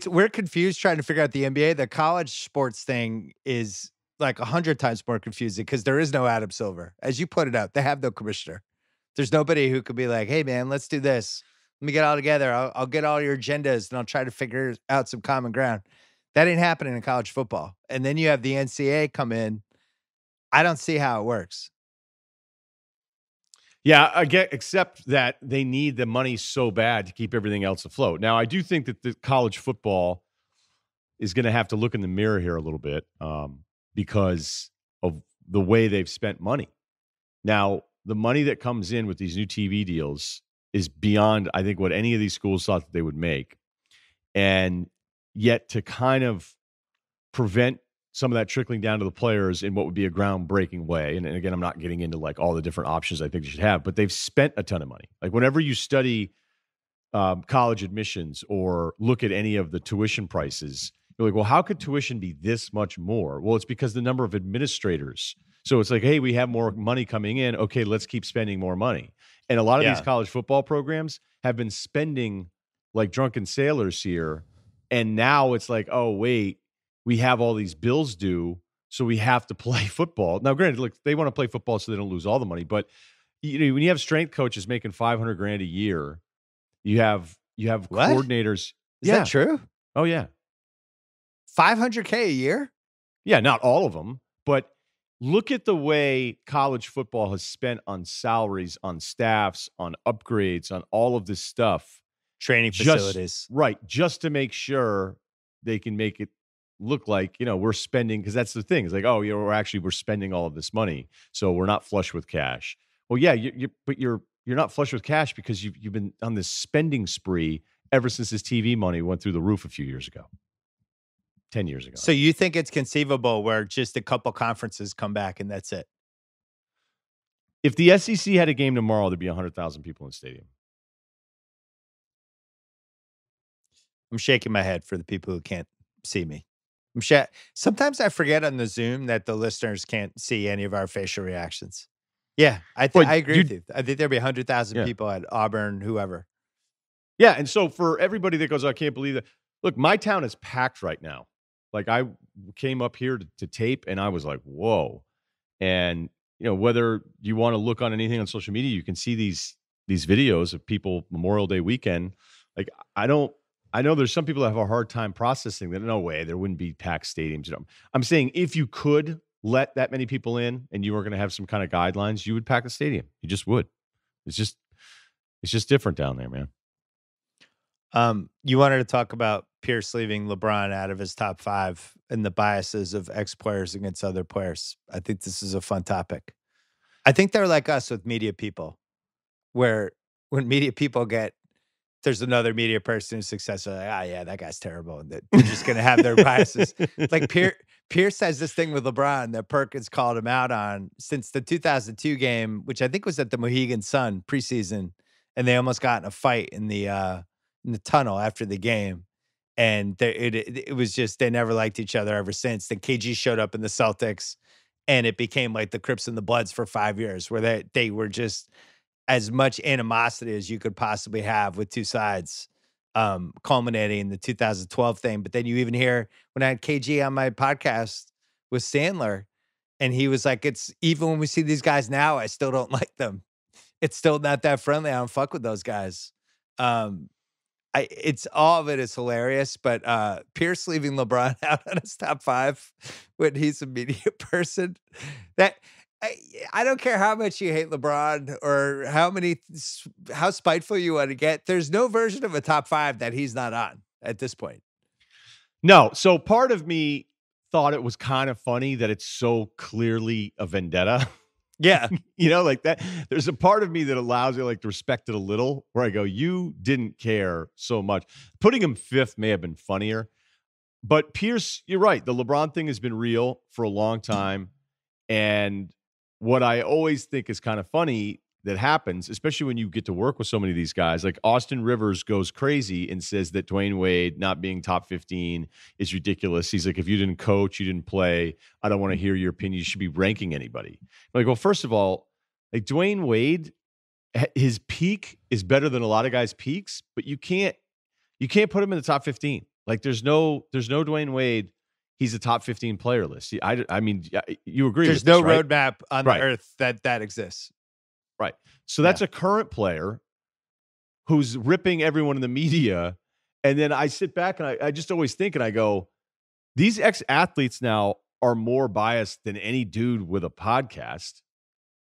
We're confused trying to figure out the NBA. The college sports thing is like 100 times more confusing because there is no Adam Silver. As you put it out, they have no commissioner. There's nobody who could be like, hey, man, let's do this. Let me get all together. I'll get all your agendas and I'll try to figure out some common ground. That ain't happening in college football. And then you have the NCAA come in. I don't see how it works. Yeah, I get, except that they need the money so bad to keep everything else afloat. Now, I do think that the college football is going to have to look in the mirror here a little bit because of the way they've spent money. Now, the money that comes in with these new TV deals is beyond, I think, what any of these schools thought that they would make. And yet to kind of prevent some of that trickling down to the players in what would be a groundbreaking way. And again, I'm not getting into like all the different options I think you should have, but they've spent a ton of money. Like whenever you study college admissions or look at any of the tuition prices, you're like, well, how could tuition be this much more? Well, it's because the number of administrators. So it's like, hey, we have more money coming in. Okay, let's keep spending more money. And a lot of these college football programs have been spending like drunken sailors here. And now it's like, oh, wait, we have all these bills due, so we have to play football. Now, granted, look, they want to play football so they don't lose all the money. But when you have strength coaches making $500,000 a year, you have what? Coordinators. Is that true? Oh yeah, $500K a year. Yeah, not all of them, but look at the way college football has spent on salaries, on staffs, on upgrades, on all of this stuff, training facilities, right? Just to make sure they can make it look like, we're spending, because that's the thing. It's like, oh, we're spending all of this money, so we're not flush with cash. Well, yeah, but you're not flush with cash because you've been on this spending spree ever since this TV money went through the roof a few years ago, 10 years ago. So you think it's conceivable where just a couple conferences come back and that's it? If the SEC had a game tomorrow, there'd be 100,000 people in the stadium. I'm shaking my head for the people who can't see me. Sometimes I forget on the Zoom that the listeners can't see any of our facial reactions. Yeah, I agree with you. I think there'd be 100,000 people at Auburn, whoever. Yeah, and so for everybody that goes, I can't believe that. Look, my town is packed right now. Like I came up here to tape, and I was like, whoa. And whether you want to look on anything on social media, you can see these videos of people Memorial Day weekend. Like I know there's some people that have a hard time processing that. No way, there wouldn't be packed stadiums. I'm saying if you could let that many people in and you were going to have some kind of guidelines, you would pack the stadium. You just would. It's just different down there, man. You wanted to talk about Pierce leaving LeBron out of his top 5 and the biases of ex-players against other players. I think this is a fun topic. I think they're like us with media people, where when media people there's another media person who's successful, like, yeah, that guy's terrible. And they're just going to have their biases. Like Pierce has this thing with LeBron that Perkins called him out on since the 2002 game, which I think was at the Mohegan Sun preseason. And they almost got in a fight in the tunnel after the game. And it was just, they never liked each other ever since. Then KG showed up in the Celtics and it became like the Crips and the Bloods for 5 years, where they were just as much animosity as you could possibly have with two sides, culminating in the 2012 thing. But then you even hear when I had KG on my podcast with Sandler, and he was like, it's even when we see these guys now, I still don't like them. It's still not that friendly. I don't fuck with those guys. It's all of it is hilarious, but Pierce leaving LeBron out on his top 5 when he's a media person, that I don't care how much you hate LeBron or how spiteful you want to get. There's no version of a top 5 that he's not on at this point. No. So part of me thought it was kind of funny that it's so clearly a vendetta. Yeah. Like that. There's a part of me that allows you like to respect it a little, where I go, you didn't care so much. Putting him fifth may have been funnier, but Pierce, you're right. The LeBron thing has been real for a long time. And what I always think is kind of funny that happens, especially when you get to work with so many of these guys, like Austin Rivers goes crazy and says that Dwayne Wade not being top 15 is ridiculous. He's like, if you didn't coach, you didn't play, I don't want to hear your opinion. You should be ranking anybody. I'm like, well, first of all, like Dwayne Wade, his peak is better than a lot of guys' peaks, but you can't put him in the top 15. Like there's no Dwayne Wade. He's a top 15 player list. I mean, you agree. There's no roadmap on the earth that exists. Right. So that's a current player who's ripping everyone in the media. And then I sit back and I just always think, and I go, these ex-athletes now are more biased than any dude with a podcast.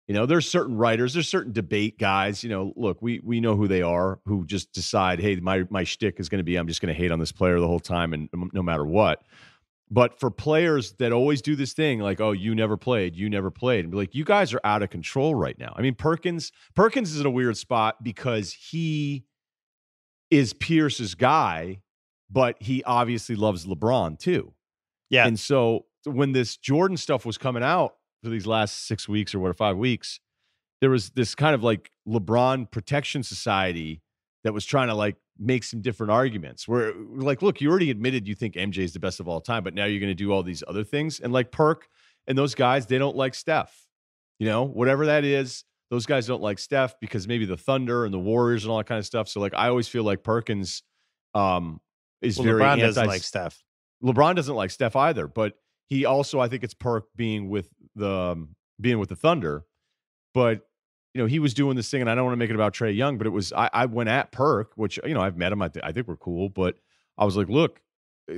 There's certain writers, there's certain debate guys, look, we know who they are, who just decide, hey, my shtick is going to be, I'm just going to hate on this player the whole time and no matter what. But for players that always do this thing, like, oh, you never played, and be like, you guys are out of control right now. I mean, Perkins is in a weird spot because he is Pierce's guy, but he obviously loves LeBron too. Yeah. And so when this Jordan stuff was coming out for these last 6 weeks or 5 weeks, there was this kind of like LeBron Protection Society that was trying to like make some different arguments where like, look, you already admitted you think MJ is the best of all time, but now you're going to do all these other things. And like Perk and those guys, they don't like Steph, whatever that is. Those guys don't like Steph because maybe the Thunder and the Warriors and all that kind of stuff. So like, I always feel like Perkins is very LeBron doesn't like Steph. LeBron doesn't like Steph either, but he also, I think it's Perk being with the Thunder, but he was doing this thing, and I don't want to make it about Trae Young, but it was, I went at Perk, which, I've met him. I think we're cool, but I was like, look,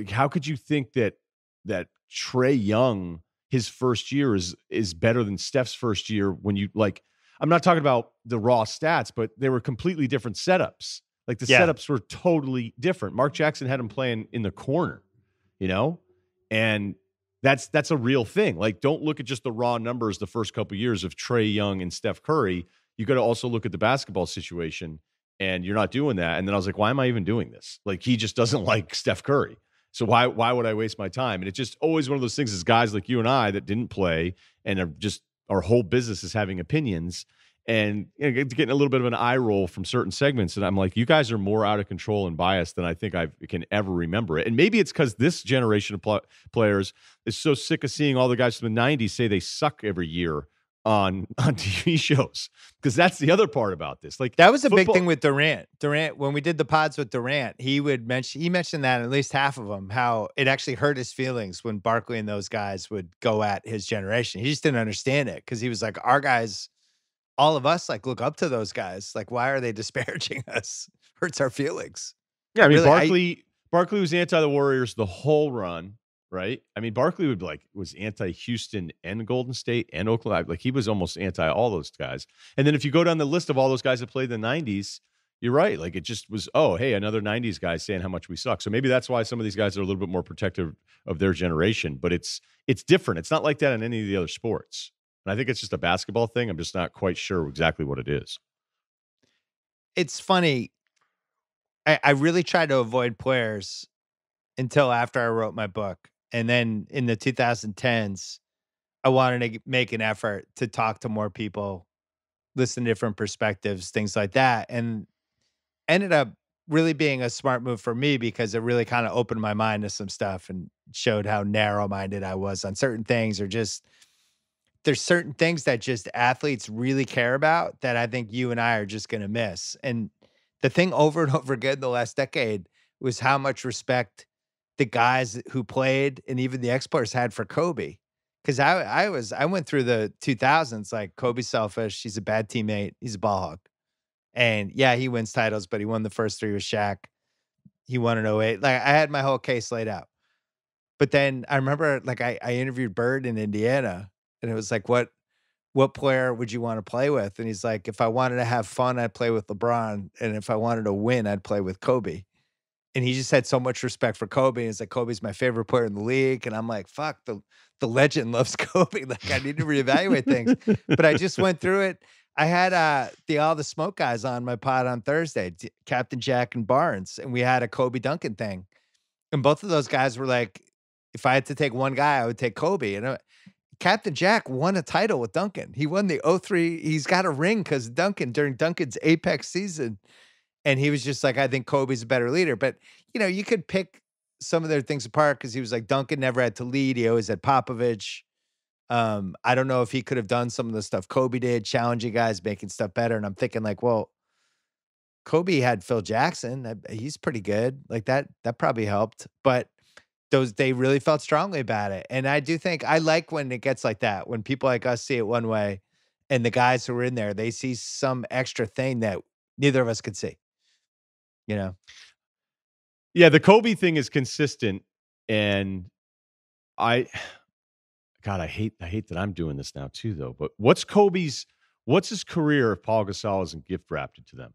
how could you think that Trae Young, his first year is better than Steph's first year when you like, I'm not talking about the raw stats, but they were completely different setups. Like the setups were totally different. Mark Jackson had him playing in the corner, and that's a real thing. Like, don't look at just the raw numbers the first couple of years of Trae Young and Steph Curry. You got to also look at the basketball situation, and you're not doing that. And then I was like, why am I even doing this? Like, he just doesn't like Steph Curry. So why would I waste my time? And it's just always one of those things as guys like you and I that didn't play and are just, our whole business is having opinions and getting a little bit of an eye roll from certain segments. And I'm like, you guys are more out of control and biased than I think I can ever remember it. And maybe it's because this generation of players is so sick of seeing all the guys from the 90s say they suck every year on TV shows, because that's the other part about this. Like, that was a big thing with Durant. When we did the pods with Durant, he mentioned that at least half of them, how it actually hurt his feelings when Barkley and those guys would go at his generation. He just didn't understand it because he was like, our guys, all of us, like, look up to those guys. Like, why are they disparaging us? Hurts our feelings. Yeah, I mean, really, Barkley was anti the Warriors the whole run, right? I mean, Barkley was anti Houston and Golden State and Oklahoma. Like, he was almost anti all those guys. And then if you go down the list of all those guys that played in the 90s, you're right. Like, it just was, oh, hey, another 90s guy saying how much we suck. So maybe that's why some of these guys are a little bit more protective of their generation. But it's different. It's not like that in any of the other sports. And I think it's just a basketball thing. I'm just not quite sure exactly what it is. It's funny. I really tried to avoid players until after I wrote my book. And then in the 2010s, I wanted to make an effort to talk to more people, listen to different perspectives, things like that. And ended up really being a smart move for me because it really kind of opened my mind to some stuff and showed how narrow-minded I was on certain things, or just there's certain things that just athletes really care about that I think you and I are just going to miss. And the thing over and over again the last decade was how much respect the guys who played and even the ex-players had for Kobe. Because I went through the 2000s, like, Kobe's selfish. He's a bad teammate. He's a ball hog. And yeah, he wins titles, but he won the first 3 with Shaq. He won in '08. Like, I had my whole case laid out. But then I remember, like, I interviewed Bird in Indiana, and it was like, what player would you want to play with? And he's like, if I wanted to have fun, I'd play with LeBron. And if I wanted to win, I'd play with Kobe. And he just had so much respect for Kobe. And it's like, Kobe's my favorite player in the league. And I'm like, fuck, the legend loves Kobe. Like, I need to reevaluate things. But I just went through it. I had the All the Smoke guys on my pod on Thursday, Captain Jack and Barnes, and we had a Kobe Duncan thing. And both of those guys were like, if I had to take one guy, I would take Kobe. And Captain Jack won a title with Duncan. He won the '03. He's got a ring because Duncan, during Duncan's apex season. And he was just like, I think Kobe's a better leader. But, you could pick some of their things apart because he was like, Duncan never had to lead. He always had Popovich. I don't know if he could have done some of the stuff Kobe did, challenging guys, making stuff better. And I'm thinking like, well, Kobe had Phil Jackson. He's pretty good. Like that probably helped. But they really felt strongly about it. And I do think I like when it gets like that, when people like us see it one way and the guys who are in there, they see some extra thing that neither of us could see. Yeah, the Kobe thing is consistent, and I hate that I'm doing this now too, though. But what's his career if Paul Gasol isn't gift wrapped to them?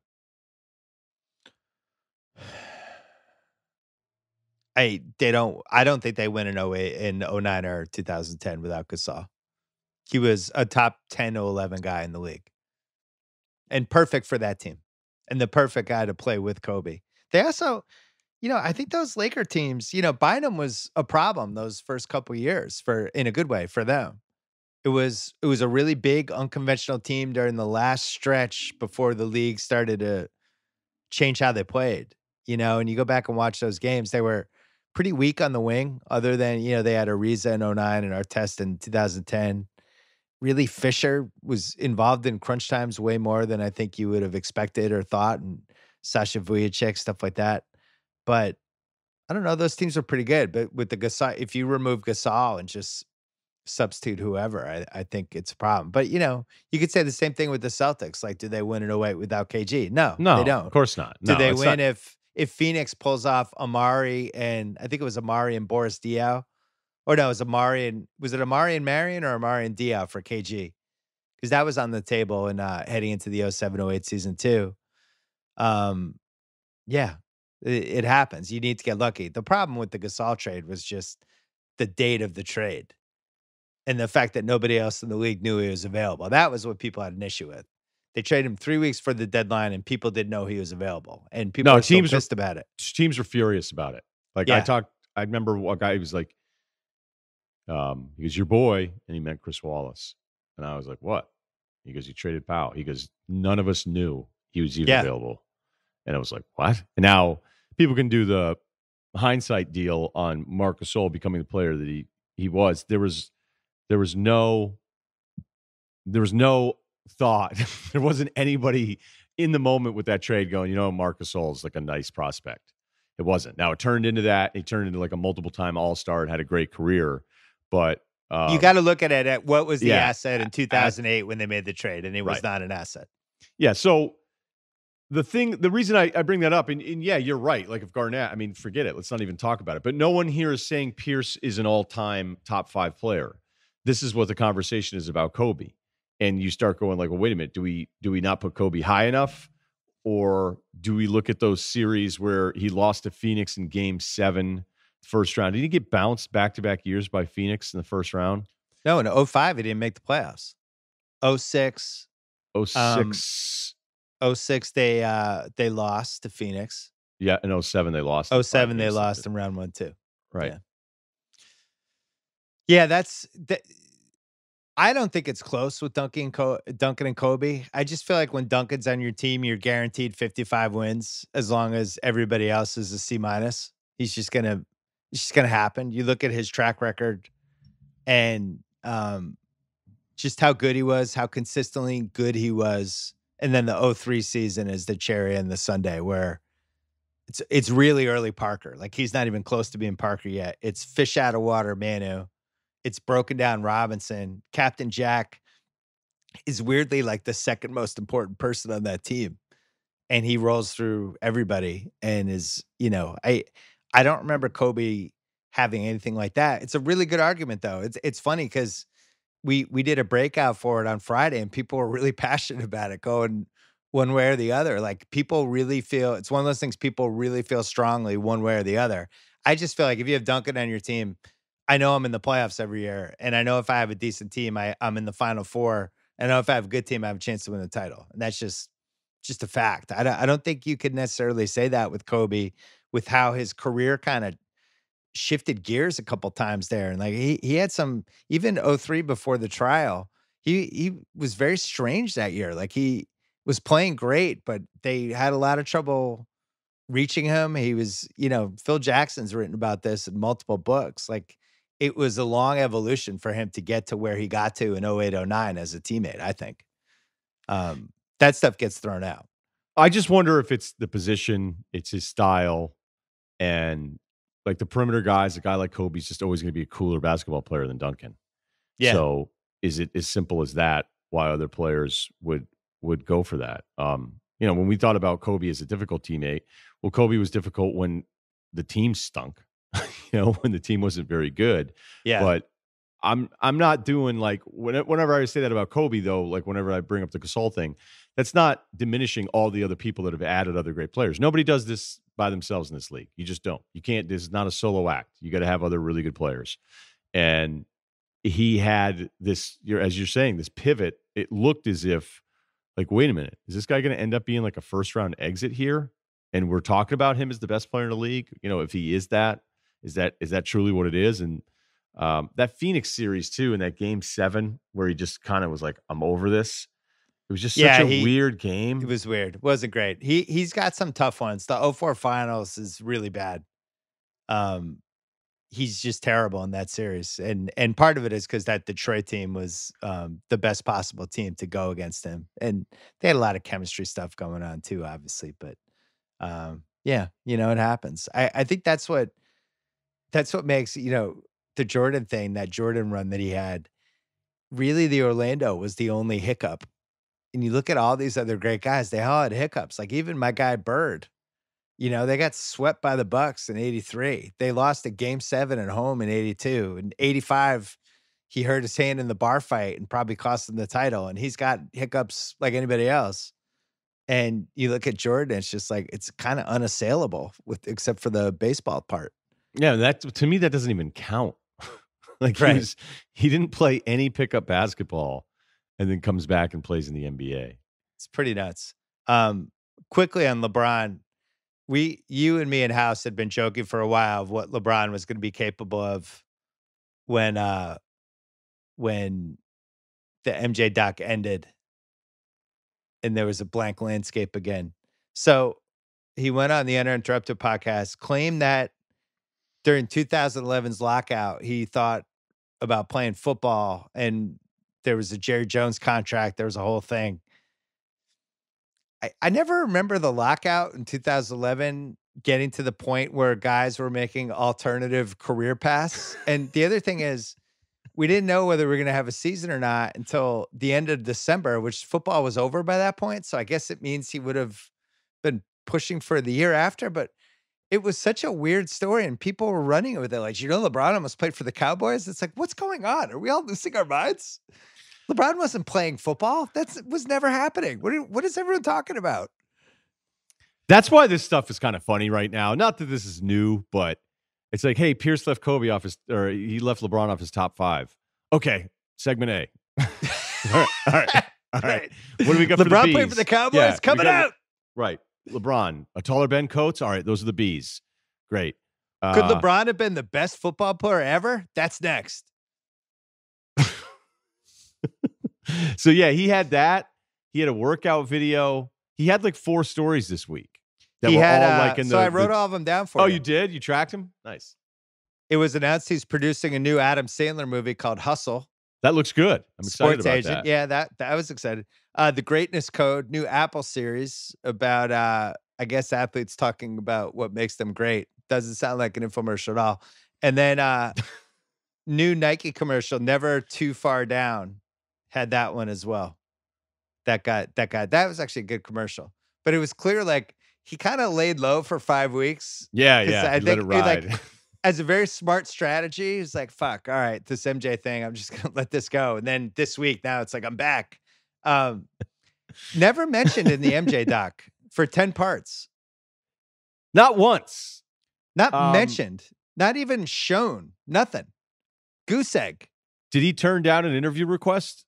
I don't think they win in 08, in 09 or 2010 without Gasol. He was a top 10 to 11 guy in the league and perfect for that team and the perfect guy to play with Kobe. They also, I think those Laker teams, Bynum was a problem those first couple years in a good way for them. It was a really big unconventional team during the last stretch before the league started to change how they played, and you go back and watch those games, they were pretty weak on the wing other than, they had Ariza in 09 and Artest in 2010. Really, Fisher was involved in crunch times way more than I think you would have expected or thought, and Sasha Vujacic, stuff like that. But I don't know, those teams are pretty good. But with the Gasol, if you remove Gasol and just substitute whoever, I think it's a problem. But, you could say the same thing with the Celtics. Like, do they win in 08 without KG? No, they No, don't. of course not. Do No, they it's win not. if Phoenix pulls off Amari and I think it was Amari and Boris Diaw? Or no, it was it Amari and Marion or Amari and Diaw for KG? Because that was on the table and heading into the 07-08 season too. Yeah, it happens. You need to get lucky. The problem with the Gasol trade was just the date of the trade and the fact that nobody else in the league knew he was available. That was what people had an issue with. They traded him 3 weeks for the deadline, and people didn't know he was available, and people were so pissed about it. Teams were furious about it. Like, Yeah. I remember a guy who was like, he goes, your boy, and he meant Chris Wallace. And I was like, what? He goes, you traded Powell. He goes, none of us knew he was even available. And I was like, what? And now people can do the hindsight deal on Marc Gasol becoming the player that he was. There was no thought. There wasn't anybody in the moment with that trade going, Marc Gasol is like a nice prospect. It wasn't. Now it turned into that. He turned into like a multiple-time All-Star and had a great career. But you got to look at it at what was the asset in 2008 when they made the trade, and it was not an asset. Yeah. So the reason I bring that up, and yeah, you're right. Like if Garnett, I mean, forget it. Let's not even talk about it. But no one here is saying Pierce is an all-time top 5 player. This is what the conversation is about Kobe. And you start going like, well, wait a minute. Do we not put Kobe high enough? Or do we look at those series where he lost to Phoenix in Game 7, first round? Did he get bounced back-to-back years by Phoenix in the first round? No, in 05, he didn't make the playoffs. 06. 06, they lost to Phoenix. Yeah, in 07, they lost. 07, they lost in round 1, too. Right. Yeah, I don't think it's close with Duncan and Kobe. I just feel like when Duncan's on your team, you're guaranteed 55 wins as long as everybody else is a C-. It's just gonna happen. You look at his track record and just how good he was, how consistently good he was, and then the 03 season is the cherry and the sundae where it's really early Parker. Like he's not even close to being Parker yet. It's fish out of water Manu. It's broken down Robinson. Captain Jack is weirdly like the second most important person on that team. And he rolls through everybody and is, I don't remember Kobe having anything like that. It's a really good argument though. It's funny because we did a breakout for it on Friday and people were really passionate about it going, one way or the other. Like people really feel it's one of those things people really feel strongly one way or the other. I just feel like if you have Duncan on your team, I know I'm in the playoffs every year. And I know if I have a decent team, I'm in the final four. I know if I have a good team, I have a chance to win the title. And that's just a fact. I don't think you could necessarily say that with Kobe, with how his career kind of shifted gears a couple times there. And like he had some even '03 before the trial, he was very strange that year. Like he was playing great, but they had a lot of trouble reaching him. He was, Phil Jackson's written about this in multiple books. Like it was a long evolution for him to get to where he got to in '08, '09 as a teammate, I think. That stuff gets thrown out. I just wonder if it's the position, it's his style, and like the perimeter guys, a guy like Kobe's just always going to be a cooler basketball player than Duncan. Yeah. So is it as simple as that? Why other players would go for that? When we thought about Kobe as a difficult teammate, well, Kobe was difficult when the team stunk. When the team wasn't very good. Yeah. But I'm not doing like whenever I say that about Kobe though, like whenever I bring up the Gasol thing, that's not diminishing all the other people that have added other great players. Nobody does this by themselves in this league. You just don't. You can't. This is not a solo act. You got to have other really good players. And he had this, as you're saying, this pivot. It looked as if, like, wait a minute, is this guy going to end up being like a first round exit here? And we're talking about him as the best player in the league. If he is that, is that truly what it is? And that Phoenix series too, in that game 7, where he just kind of was like, I'm over this. It was just such a weird game. It was weird. It wasn't great. He's got some tough ones. The '04 finals is really bad. He's just terrible in that series. And part of it is because that Detroit team was the best possible team to go against him. And they had a lot of chemistry stuff going on too, obviously. But it happens. I think that's what makes, the Jordan thing, that Jordan run that he had, really the Orlando was the only hiccup. And you look at all these other great guys, they all had hiccups. Like even my guy Bird, they got swept by the Bucks in '83. They lost a game 7 at home in '82. In '85, he hurt his hand in the bar fight and probably cost him the title. And he's got hiccups like anybody else. And you look at Jordan, it's just like, it's kind of unassailable except for the baseball part. Yeah, that to me, that doesn't even count. Like right. he didn't play any pickup basketball and then comes back and plays in the NBA. It's pretty nuts. Quickly on LeBron, you and me and House had been joking for a while of what LeBron was going to be capable of when the MJ doc ended and there was a blank landscape again. So he went on the Uninterrupted podcast, claimed that during 2011's lockout, he thought about playing football, and there was a Jerry Jones contract. There was a whole thing. I never remember the lockout in 2011 getting to the point where guys were making alternative career paths. And the other thing is, we didn't know whether we were going to have a season or not until the end of December, which football was over by that point. So I guess it means he would have been pushing for the year after, but it was such a weird story and people were running with it. Like, LeBron almost played for the Cowboys. It's like, what's going on? Are we all losing our minds? LeBron wasn't playing football. That was never happening. What is everyone talking about? That's why this stuff is kind of funny right now. Not that this is new, but it's like, hey, Pierce left he left LeBron off his top 5. Okay, segment A. all right. What do we got for the B's? LeBron played for the Cowboys? Coming out. Right. LeBron, a taller Ben Coates. All right, those are the B's. Great. Could LeBron have been the best football player ever? That's next. So yeah, he had that. He had a workout video. He had like 4 stories this week. All like in I wrote all of them down for you. Oh, you did? You tracked him? Nice. It was announced he's producing a new Adam Sandler movie called Hustle. That looks good. I'm excited about agent. that. Yeah, that I was excited. The Greatness Code, new Apple series about I guess athletes talking about what makes them great. Doesn't sound like an infomercial at all. And then new Nike commercial, Never Too Far Down, had that one as well. That was actually a good commercial. But it was clear like he kind of laid low for 5 weeks. Yeah. I think let it ride. Like, as a very smart strategy, he's like, fuck, all right, this MJ thing, I'm just going to let this go. And then this week, now it's like, I'm back. Never mentioned in the MJ doc for 10 parts. Not once. Not mentioned. Not even shown. Nothing. Goose egg. Did he turn down an interview request?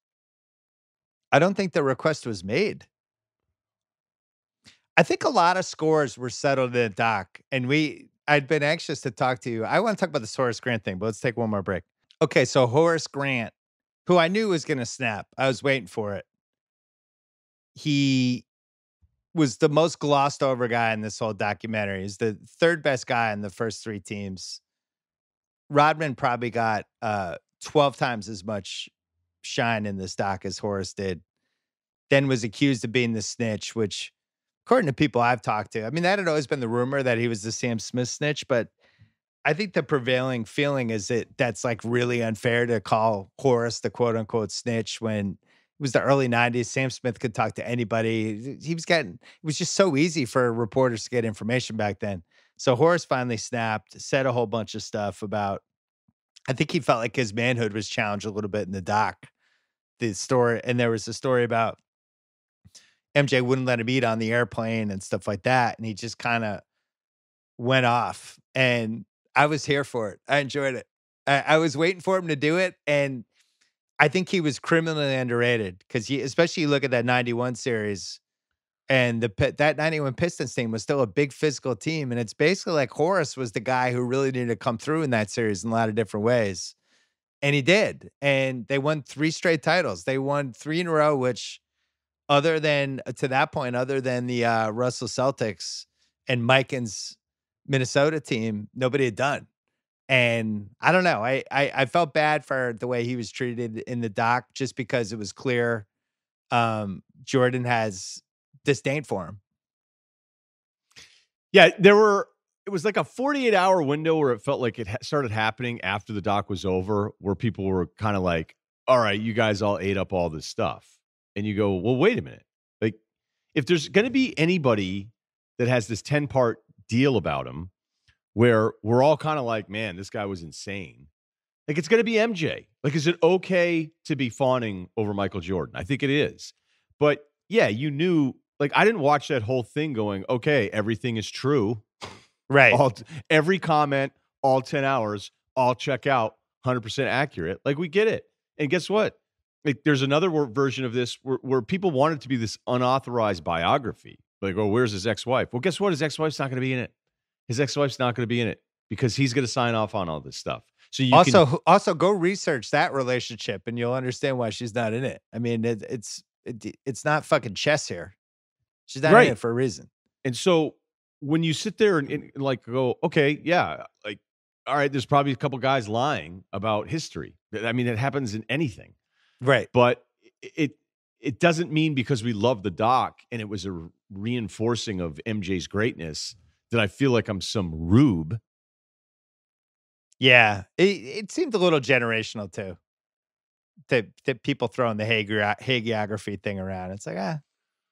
I don't think the request was made. I think a lot of scores were settled in the doc, and I'd been anxious to talk to you. I want to talk about the Horace Grant thing, but let's take one more break. Okay, so Horace Grant, who I knew was going to snap. I was waiting for it. He was the most glossed over guy in this whole documentary. He's the third best guy in the first three teams. Rodman probably got 12 times as much shine in this doc as Horace did. Then was accused of being the snitch, which, according to people I've talked to, I mean, that had always been the rumor that he was the Sam Smith snitch, but I think the prevailing feeling is that that's like really unfair to call Horace the quote unquote snitch when it was the early 90s. Sam Smith could talk to anybody. It was just so easy for reporters to get information back then. So Horace finally snapped, said a whole bunch of stuff about, I think he felt like his manhood was challenged a little bit in the doc. The story, and there was a story about MJ wouldn't let him eat on the airplane and stuff like that. And he just kind of went off, and I was here for it. I enjoyed it. I was waiting for him to do it. And I think he was criminally underrated because especially you look at that 91 series and that 91 Pistons team was still a big physical team. And it's basically like Horace was the guy who really needed to come through in that series in a lot of different ways. And he did. And they won 3 straight titles. They won 3 in a row, which other than the Russell Celtics and Miken's Minnesota team, nobody had done. And I don't know. I felt bad for the way he was treated in the doc just because it was clear Jordan has disdain for him. Yeah, it was like a 48-hour window where it felt like it started happening after the doc was over, where people were kind of like, all right, you guys all ate up all this stuff. And you go, well, wait a minute. Like, if there's going to be anybody that has this 10-part deal about him, where we're all kind of like, man, this guy was insane. Like, it's going to be MJ. Like, is it okay to be fawning over Michael Jordan? I think it is. But yeah, you knew, like, I didn't watch that whole thing going, okay, everything is true. Right. Every comment, all 10 hours, all check out, 100% accurate. Like, we get it. And guess what? Like, there's another version of this where people want it to be this unauthorized biography. Like, oh, where's his ex-wife? Well, guess what? His ex-wife's not going to be in it. His ex-wife's not going to be in it because he's going to sign off on all this stuff. So you also go research that relationship and you'll understand why she's not in it. I mean, it's not fucking chess here. She's not in it for a reason. And so when you sit there and like go, okay, yeah, like, all right, there's probably a couple guys lying about history. I mean, it happens in anything. Right. But it doesn't mean because we love the doc and it was a reinforcing of MJ's greatness that I feel like I'm some rube. Yeah. It seemed a little generational too. That people throwing the hagiography thing around. It's like, it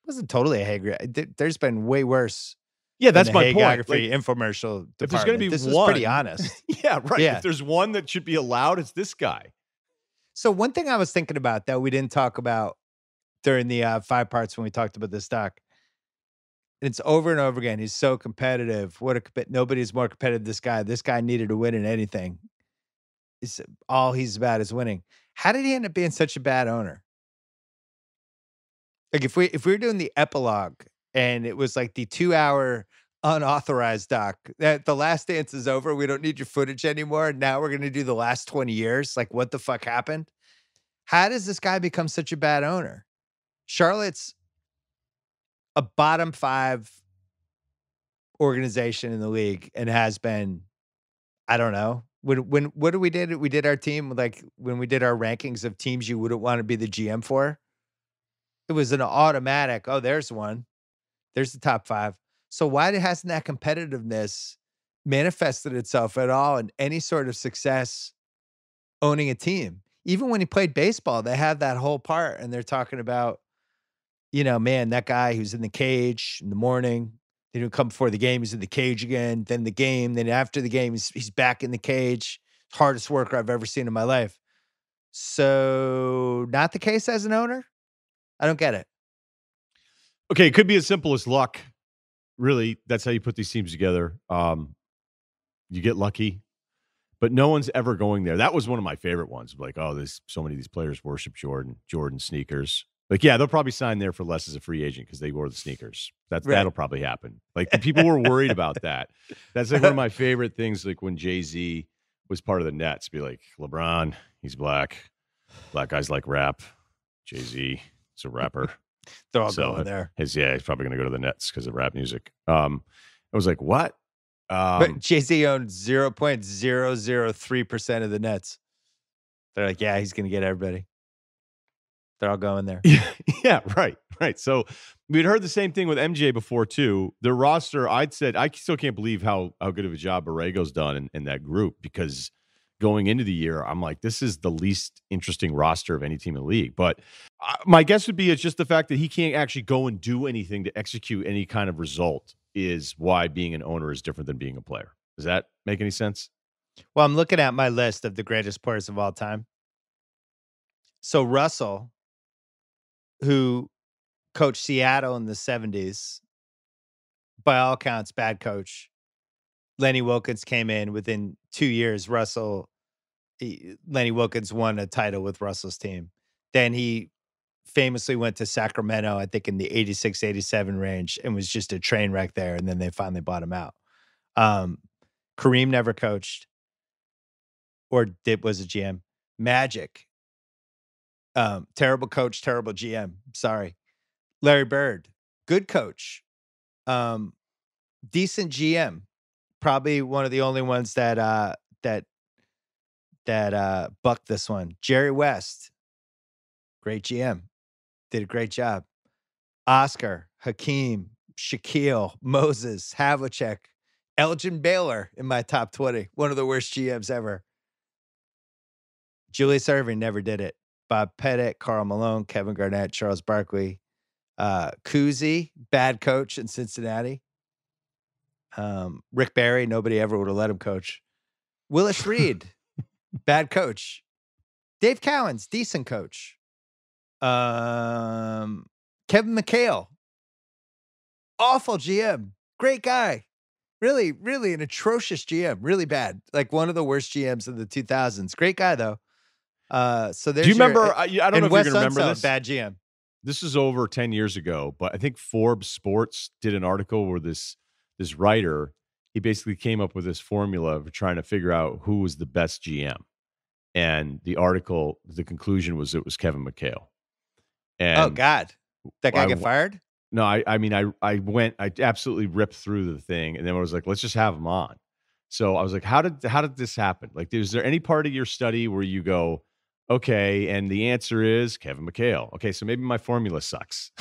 wasn't totally a hagiography. There's been way worse. Yeah, that's my point. Hagiography infomercial department. If there's going to be this one, is pretty honest. Yeah, right. Yeah. If there's one that should be allowed, it's this guy. So one thing I was thinking about that we didn't talk about during the 5 parts when we talked about this doc, and it's over and over again. He's so competitive. Nobody's more competitive than this guy. This guy needed to win in anything. All he's about is winning. How did he end up being such a bad owner? Like if we were doing the epilogue and it was like the 2-hour unauthorized doc that The Last Dance is over, we don't need your footage anymore. Now we're going to do the last 20 years. Like what the fuck happened? How does this guy become such a bad owner? Charlotte's a bottom 5 organization in the league and has been, I don't know. What did we did? We did our team, like when we did our rankings of teams you wouldn't want to be the GM for. It was an automatic, oh, there's one. There's the top 5. So why hasn't that competitiveness manifested itself at all in any sort of success owning a team? Even when he played baseball, they have that whole part and they're talking about, man, that guy who's in the cage in the morning, he didn't come before the game, he's in the cage again, then the game, then after the game, he's back in the cage. Hardest worker I've ever seen in my life. So not the case as an owner? I don't get it. Okay, it could be as simple as luck. Really, that's how you put these teams together. You get lucky, but no one's ever going there. That was one of my favorite ones. Like, oh, there's so many of these players worship Jordan sneakers. Like, yeah, they'll probably sign there for less as a free agent because they wore the sneakers. That'll probably happen. Like, the people were worried about that. That's like one of my favorite things. Like when Jay-Z was part of the Nets, be like, LeBron, he's black. Black guys like rap. Jay-Z is a rapper. They're all going there. He's probably going to go to the Nets because of rap music. I was like, what? But Jay-Z owned 0.003% of the Nets. They're like, yeah, he's going to get everybody. They're all going there. Yeah, right. So we'd heard the same thing with MJ before too. Their roster, I still can't believe how good of a job Borrego's done in that group, because going into the year, I'm like, this is the least interesting roster of any team in the league. But my guess would be it's just the fact that he can't actually go and do anything to execute any kind of result is why being an owner is different than being a player. Does that make any sense? Well, I'm looking at my list of the greatest players of all time. So Russell, who coached Seattle in the 70s, by all accounts, bad coach. Lenny Wilkens came in within 2 years. Lenny Wilkens won a title with Russell's team. Then he famously went to Sacramento, I think in the 86, 87 range, and was just a train wreck there. And then they finally bought him out. Kareem never coached or was a GM. Magic. Terrible coach, terrible GM. Sorry. Larry Bird, good coach. Decent GM. Probably one of the only ones that bucked this one. Jerry West, great GM, did a great job. Oscar, Hakeem, Shaquille, Moses, Havlicek, Elgin Baylor in my top 20. One of the worst GMs ever. Julius Erving never did it. Bob Pettit, Karl Malone, Kevin Garnett, Charles Barkley, Cousy, bad coach in Cincinnati. Rick Barry, nobody ever would have let him coach. Willis Reed, bad coach. Dave Cowens, decent coach. Kevin McHale, awful GM, great guy. Really, really an atrocious GM, really bad. Like one of the worst GMs of the 2000s. Great guy though. So there's. Do you remember? I don't know if you're gonna remember this. Bad GM. This is over 10 years ago, but I think Forbes Sports did an article where this writer, he basically came up with this formula for trying to figure out who was the best GM. And the article, the conclusion was it was Kevin McHale. And oh God, that guy get fired? No, I absolutely ripped through the thing, and then I was like, let's just have him on. So I was like, how did this happen? Like, is there any part of your study where you go, okay, and the answer is Kevin McHale. Okay, so maybe my formula sucks.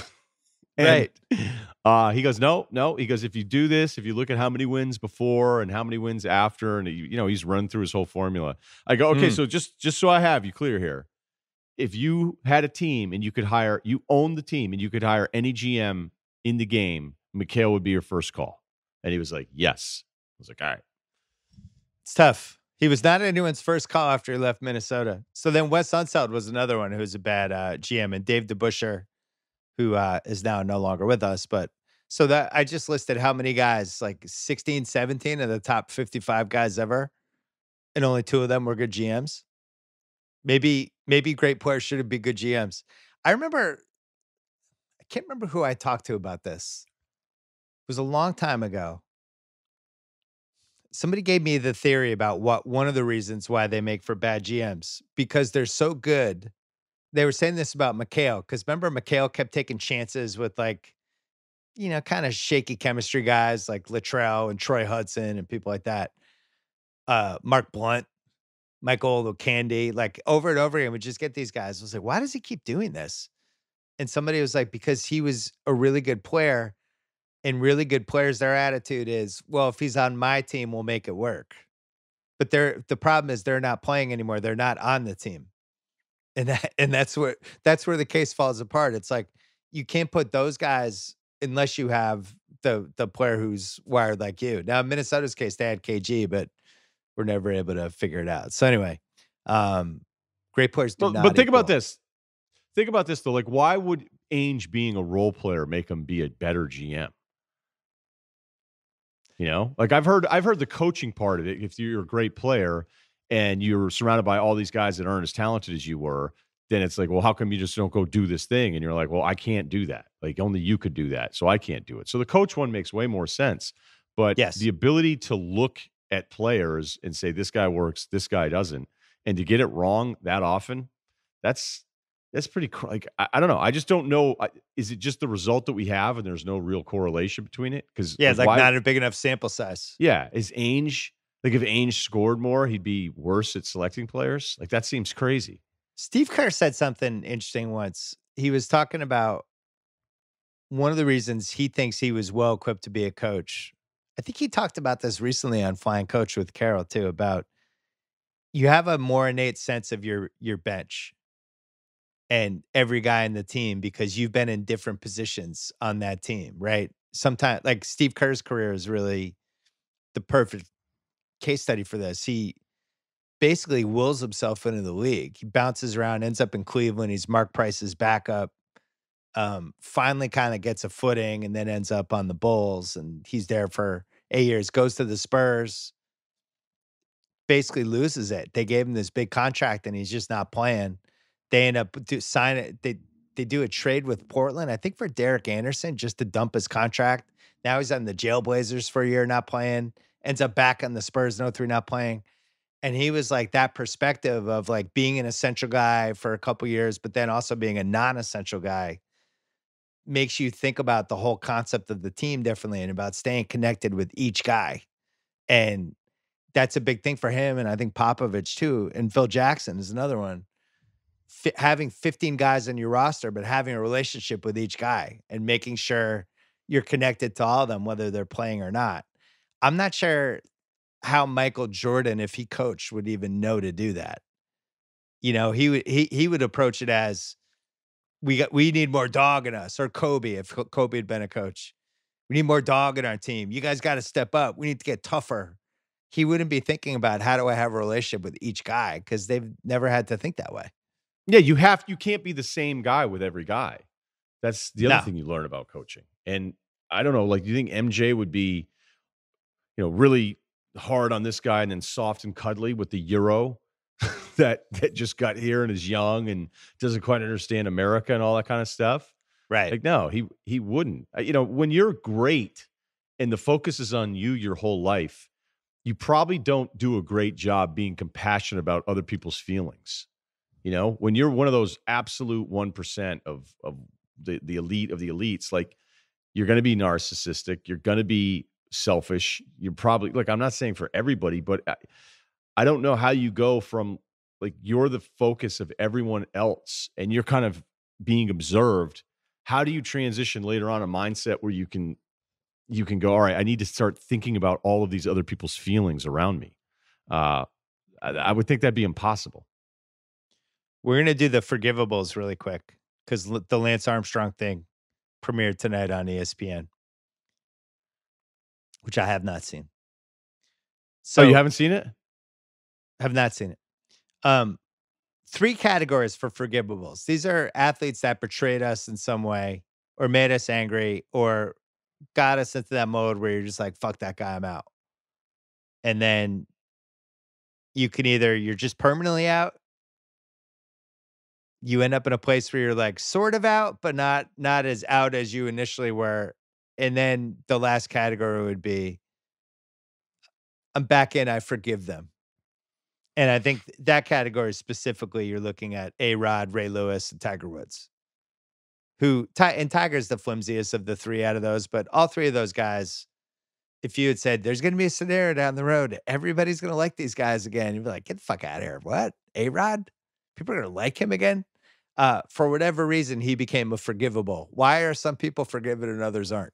Right. He goes, no. He goes, if you do this, if you look at how many wins before and how many wins after, and he's run through his whole formula. I go, okay, so just so I have you clear here, if you had a team and you own the team and you could hire any GM in the game, McHale would be your first call. And he was like, yes. I was like, all right. It's tough. He was not anyone's first call after he left Minnesota. So then Wes Unseld was another one who was a bad GM, and Dave DeBusschere, who is now no longer with us. But so that I just listed how many guys, like 16, 17 of the top 55 guys ever, and only 2 of them were good GMs. Maybe great players should be good GMs. I can't remember who I talked to about this. It was a long time ago. Somebody gave me the theory about one of the reasons why they make for bad GMs, because they're so good. They were saying this about McHale, because remember McHale kept taking chances with like, kind of shaky chemistry guys like Luttrell and Troy Hudson and people like that. Mark Blunt, Michael O'Candy, like over and over again, we just get these guys. I was like, why does he keep doing this? And somebody was like, because he was a really good player. And really good players, their attitude is, well, if he's on my team, we'll make it work. But the problem is they're not playing anymore. They're not on the team. And that's where the case falls apart. It's like you can't put those guys unless you have the player who's wired like you. Now, in Minnesota's case, they had KG, but we're never able to figure it out. So anyway, great players do not. But think about this. think about this though. Like, why would Ainge being a role player make him be a better GM? You know, like I've heard the coaching part of it. If you're a great player and you're surrounded by all these guys that aren't as talented as you were, then it's like, well, how come you just don't go do this thing? And you're like, well, I can't do that. Like only you could do that. So I can't do it. So the coach one makes way more sense. But Yes. the ability to look at players and say, this guy works, this guy doesn't, and to get it wrong that often, that's pretty, like, I don't know. I just don't know. Is it just the result that we have and there's no real correlation between it? Because it's like not a big enough sample size. Yeah. Is Ainge, like if Ainge scored more, he'd be worse at selecting players? Like that seems crazy. Steve Kerr said something interesting once. He was talking about one of the reasons he thinks he was well equipped to be a coach. I think he talked about this recently on Flying Coach with Carol too, about you have a more innate sense of your bench and every guy in the team because you've been in different positions on that team, right? Sometimes, like Steve Kerr's career is really the perfect case study for this. He basically wills himself into the league. He bounces around, ends up in Cleveland. He's Mark Price's backup. Finally kind of gets a footing and then ends up on the Bulls. And he's there for 8 years, goes to the Spurs, basically loses it. They gave him this big contract and he's just not playing. They end up sign it. They do a trade with Portland, I think for Derek Anderson, just to dump his contract. Now he's on the Jailblazers for a year, not playing. Ends up back on the Spurs in 03, not playing. And he was like that perspective of like being an essential guy for a couple years, but then also being a non-essential guy makes you think about the whole concept of the team differently and about staying connected with each guy. And that's a big thing for him. And I think Popovich too. And Phil Jackson is another one. Having 15 guys on your roster, but having a relationship with each guy and making sure you're connected to all of them, whether they're playing or not. I'm not sure how Michael Jordan, if he coached, would even know to do that. You know, he would approach it as we need more dog in us, or Kobe, if Kobe had been a coach. We need more dog in our team. You guys got to step up. We need to get tougher. He wouldn't be thinking about how do I have a relationship with each guy because they've never had to think that way. Yeah, you can't be the same guy with every guy. That's the other thing you learn about coaching. And I don't know, like, do you think MJ would be, really hard on this guy and then soft and cuddly with the Euro that just got here and is young and doesn't quite understand America and all that kind of stuff? Right. Like, no, he wouldn't. When you're great and the focus is on you your whole life, you probably don't do a great job being compassionate about other people's feelings. When you're one of those absolute 1% of the elite of the elites, like, you're going to be narcissistic. You're going to be selfish. You're probably, like, I'm not saying for everybody, but I don't know how you go from, like, you're the focus of everyone else and you're kind of being observed. How do you transition later on a mindset where you can go, all right, I need to start thinking about all of these other people's feelings around me? I would think that'd be impossible. We're going to do the forgivables really quick because the Lance Armstrong thing premiered tonight on ESPN, which I have not seen. So you haven't seen it? Have not seen it. 3 categories for forgivables. These are athletes that betrayed us in some way or made us angry or got us into that mode where you're just like, fuck that guy, I'm out. And then you can you're just permanently out. You end up in a place where you're like sort of out, but not as out as you initially were. And then the last category would be, I'm back in, I forgive them. And I think that category specifically, you're looking at A-Rod, Ray Lewis, and Tiger Woods. And Tiger's the flimsiest of the 3 out of those, but all 3 of those guys, if you had said, there's going to be a scenario down the road, everybody's going to like these guys again, you'd be like, get the fuck out of here. What? A-Rod? People are going to like him again? For whatever reason, he became a forgivable. Why are some people forgiven and others aren't?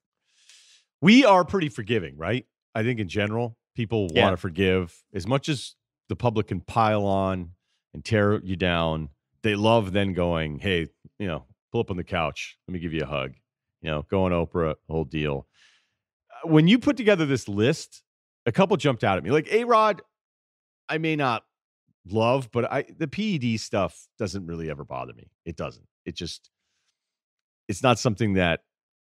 We are pretty forgiving, right? I think in general, people want to forgive. As much as the public can pile on and tear you down, they love then going, hey, pull up on the couch. Let me give you a hug. Go on Oprah, whole deal. When you put together this list, a couple jumped out at me. Like A-Rod, I may not love, but the PED stuff doesn't really ever bother me. It doesn't. it's not something that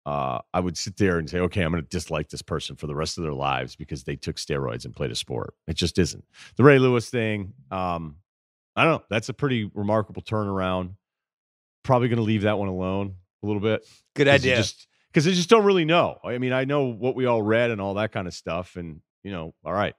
I would sit there and say, okay, I'm going to dislike this person for the rest of their lives because they took steroids and played a sport. It just isn't. The Ray Lewis thing, I don't know. That's a pretty remarkable turnaround. Probably going to leave that one alone a little bit. Good idea. Because I just don't really know. I mean, I know what we all read and all that kind of stuff. And, all right.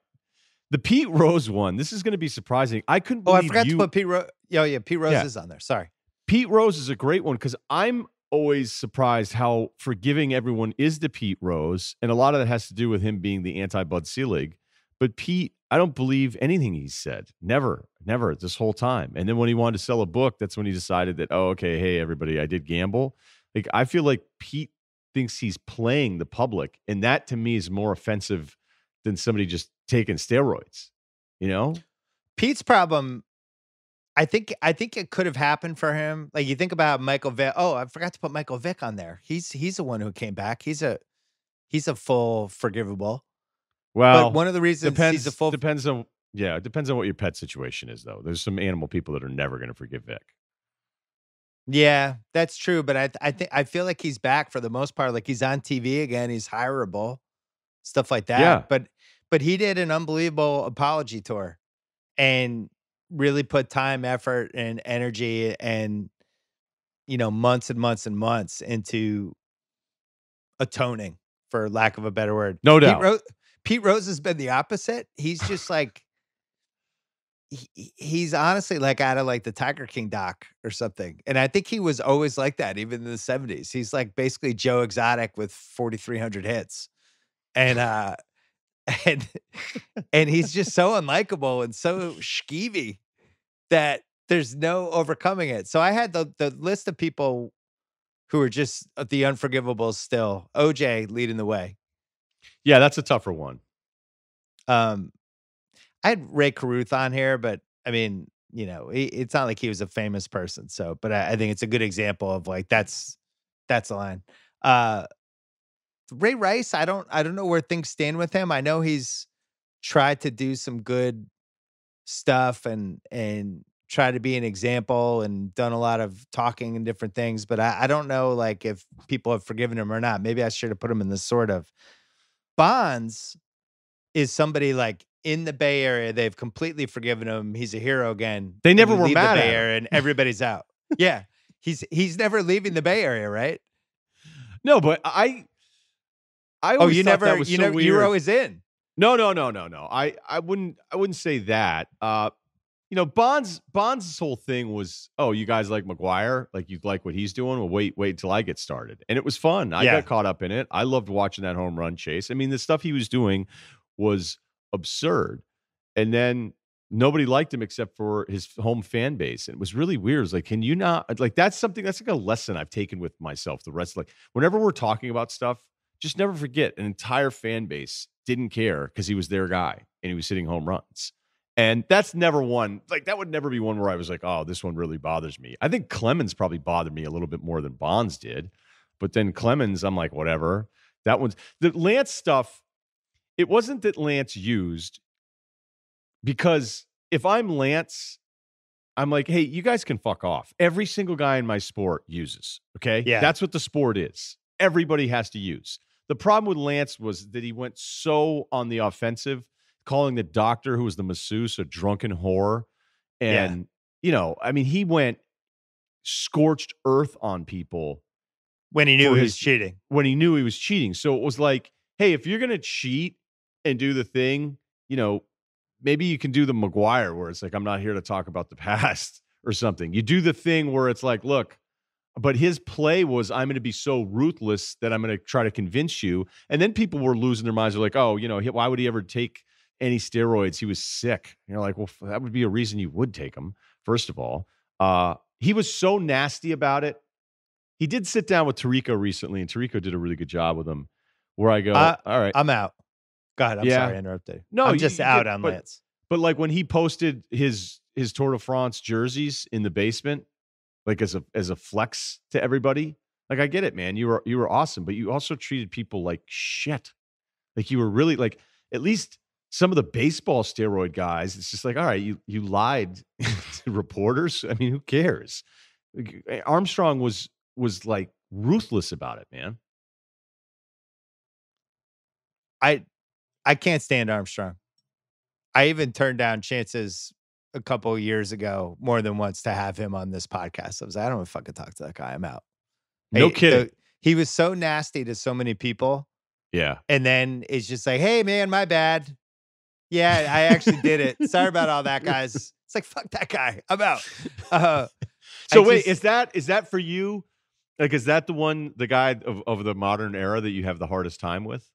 The Pete Rose one, this is going to be surprising. I couldn't believe I forgot to put Pete Rose. Yeah, Pete Rose is on there. Sorry. Pete Rose is a great one because I'm always surprised how forgiving everyone is to Pete Rose. And a lot of that has to do with him being the anti-Bud Selig. But Pete, I don't believe anything he said. Never this whole time. And then when he wanted to sell a book, that's when he decided that, oh, okay, hey, everybody, I did gamble. Like, I feel like Pete thinks he's playing the public. And that to me is more offensive than somebody just taking steroids, Pete's problem, I think it could have happened for him. Like, you think about Michael Vick. Oh, I forgot to put Michael Vick on there. He's the one who came back. He's a full forgivable. Well, but one of the reasons he's a full depends on what your pet situation is, though. There's some animal people that are never going to forgive Vic. Yeah, that's true. But I feel like he's back for the most part. Like, he's on TV again. He's hireable, stuff like that. Yeah. But he did an unbelievable apology tour and really put time, effort, and energy and, months and months and months into atoning, for lack of a better word. No doubt. Pete Rose has been the opposite. He's just like, he's honestly like out of like the Tiger King doc or something. And I think he was always like that, even in the 70s. He's like basically Joe Exotic with 4,300 hits. And, and he's just so unlikable and so skeevy that there's no overcoming it. So I had the list of people who are just the unforgivables still. OJ leading the way. Yeah, that's a tougher one. I had Ray Carruth on here, but I mean, it's not like he was a famous person. So, but I think it's a good example of like, that's the line. Ray Rice, I don't know where things stand with him. I know he's tried to do some good stuff and try to be an example and done a lot of talking and different things, but I don't know like if people have forgiven him or not. Maybe I should have put him in the sort of. Bonds is somebody like in the Bay Area. They've completely forgiven him. He's a hero again. They never were mad at the Bay Area and everybody's out. Yeah. He's never leaving the Bay Area, right? No, but I always thought that was so weird. You were always in. No. I wouldn't say that. Bonds' whole thing was, oh, you guys like McGuire? Like, you like what he's doing? Well, wait till I get started. And it was fun. I got caught up in it. I loved watching that home run chase. I mean, the stuff he was doing was absurd. And then nobody liked him except for his home fan base. And it was really weird. It was like, can you not, like, that's like a lesson I've taken with myself. The rest, like, whenever we're talking about stuff, just never forget an entire fan base didn't care because he was their guy and he was hitting home runs. And that's never one, like, that would never be one where I was like, oh, this one really bothers me. I think Clemens probably bothered me a little bit more than Bonds did. But then Clemens, I'm like, whatever. That one's, the Lance stuff, it wasn't that Lance used, because if I'm Lance, I'm like, hey, you guys can fuck off. Every single guy in my sport uses, okay? Yeah. That's what the sport is. Everybody has to use. The problem with Lance was that he went so on the offensive, calling the doctor who was the masseuse a drunken whore. And, I mean, he went scorched earth on people. When he knew he was cheating. When he knew he was cheating. So it was like, hey, if you're going to cheat and do the thing, maybe you can do the McGuire where it's like, I'm not here to talk about the past or something. You do the thing where it's like, look, but his play was, I'm going to be so ruthless that I'm going to try to convince you. And then people were losing their minds. They're like, oh, why would he ever take any steroids? He was sick. And you're like, well, that would be a reason you would take them. First of all, he was so nasty about it. He did sit down with Tirico recently, and Tirico did a really good job with him. Where I go, all right, I'm out. Go ahead. I'm sorry I interrupted. No, I'm just out on Lance. But like when he posted his Tour de France jerseys in the basement, like as a flex to everybody, like, I get it, man. You were awesome, but you also treated people like shit. Like, you were really, like, at least some of the baseball steroid guys, it's just like, all right, you lied to reporters. I mean, who cares? Armstrong was like ruthless about it, man. I can't stand Armstrong. I even turned down chances a couple of years ago more than once to have him on this podcast. I was like, I don't want to fucking talk to that guy. I'm out. No kidding. He was so nasty to so many people. Yeah. And then it's just like, hey, man, my bad. Yeah, I actually did it. Sorry about all that, guys. It's like, fuck that guy. I'm out. So wait, is that for you? Like, is that the guy of the modern era that you have the hardest time with?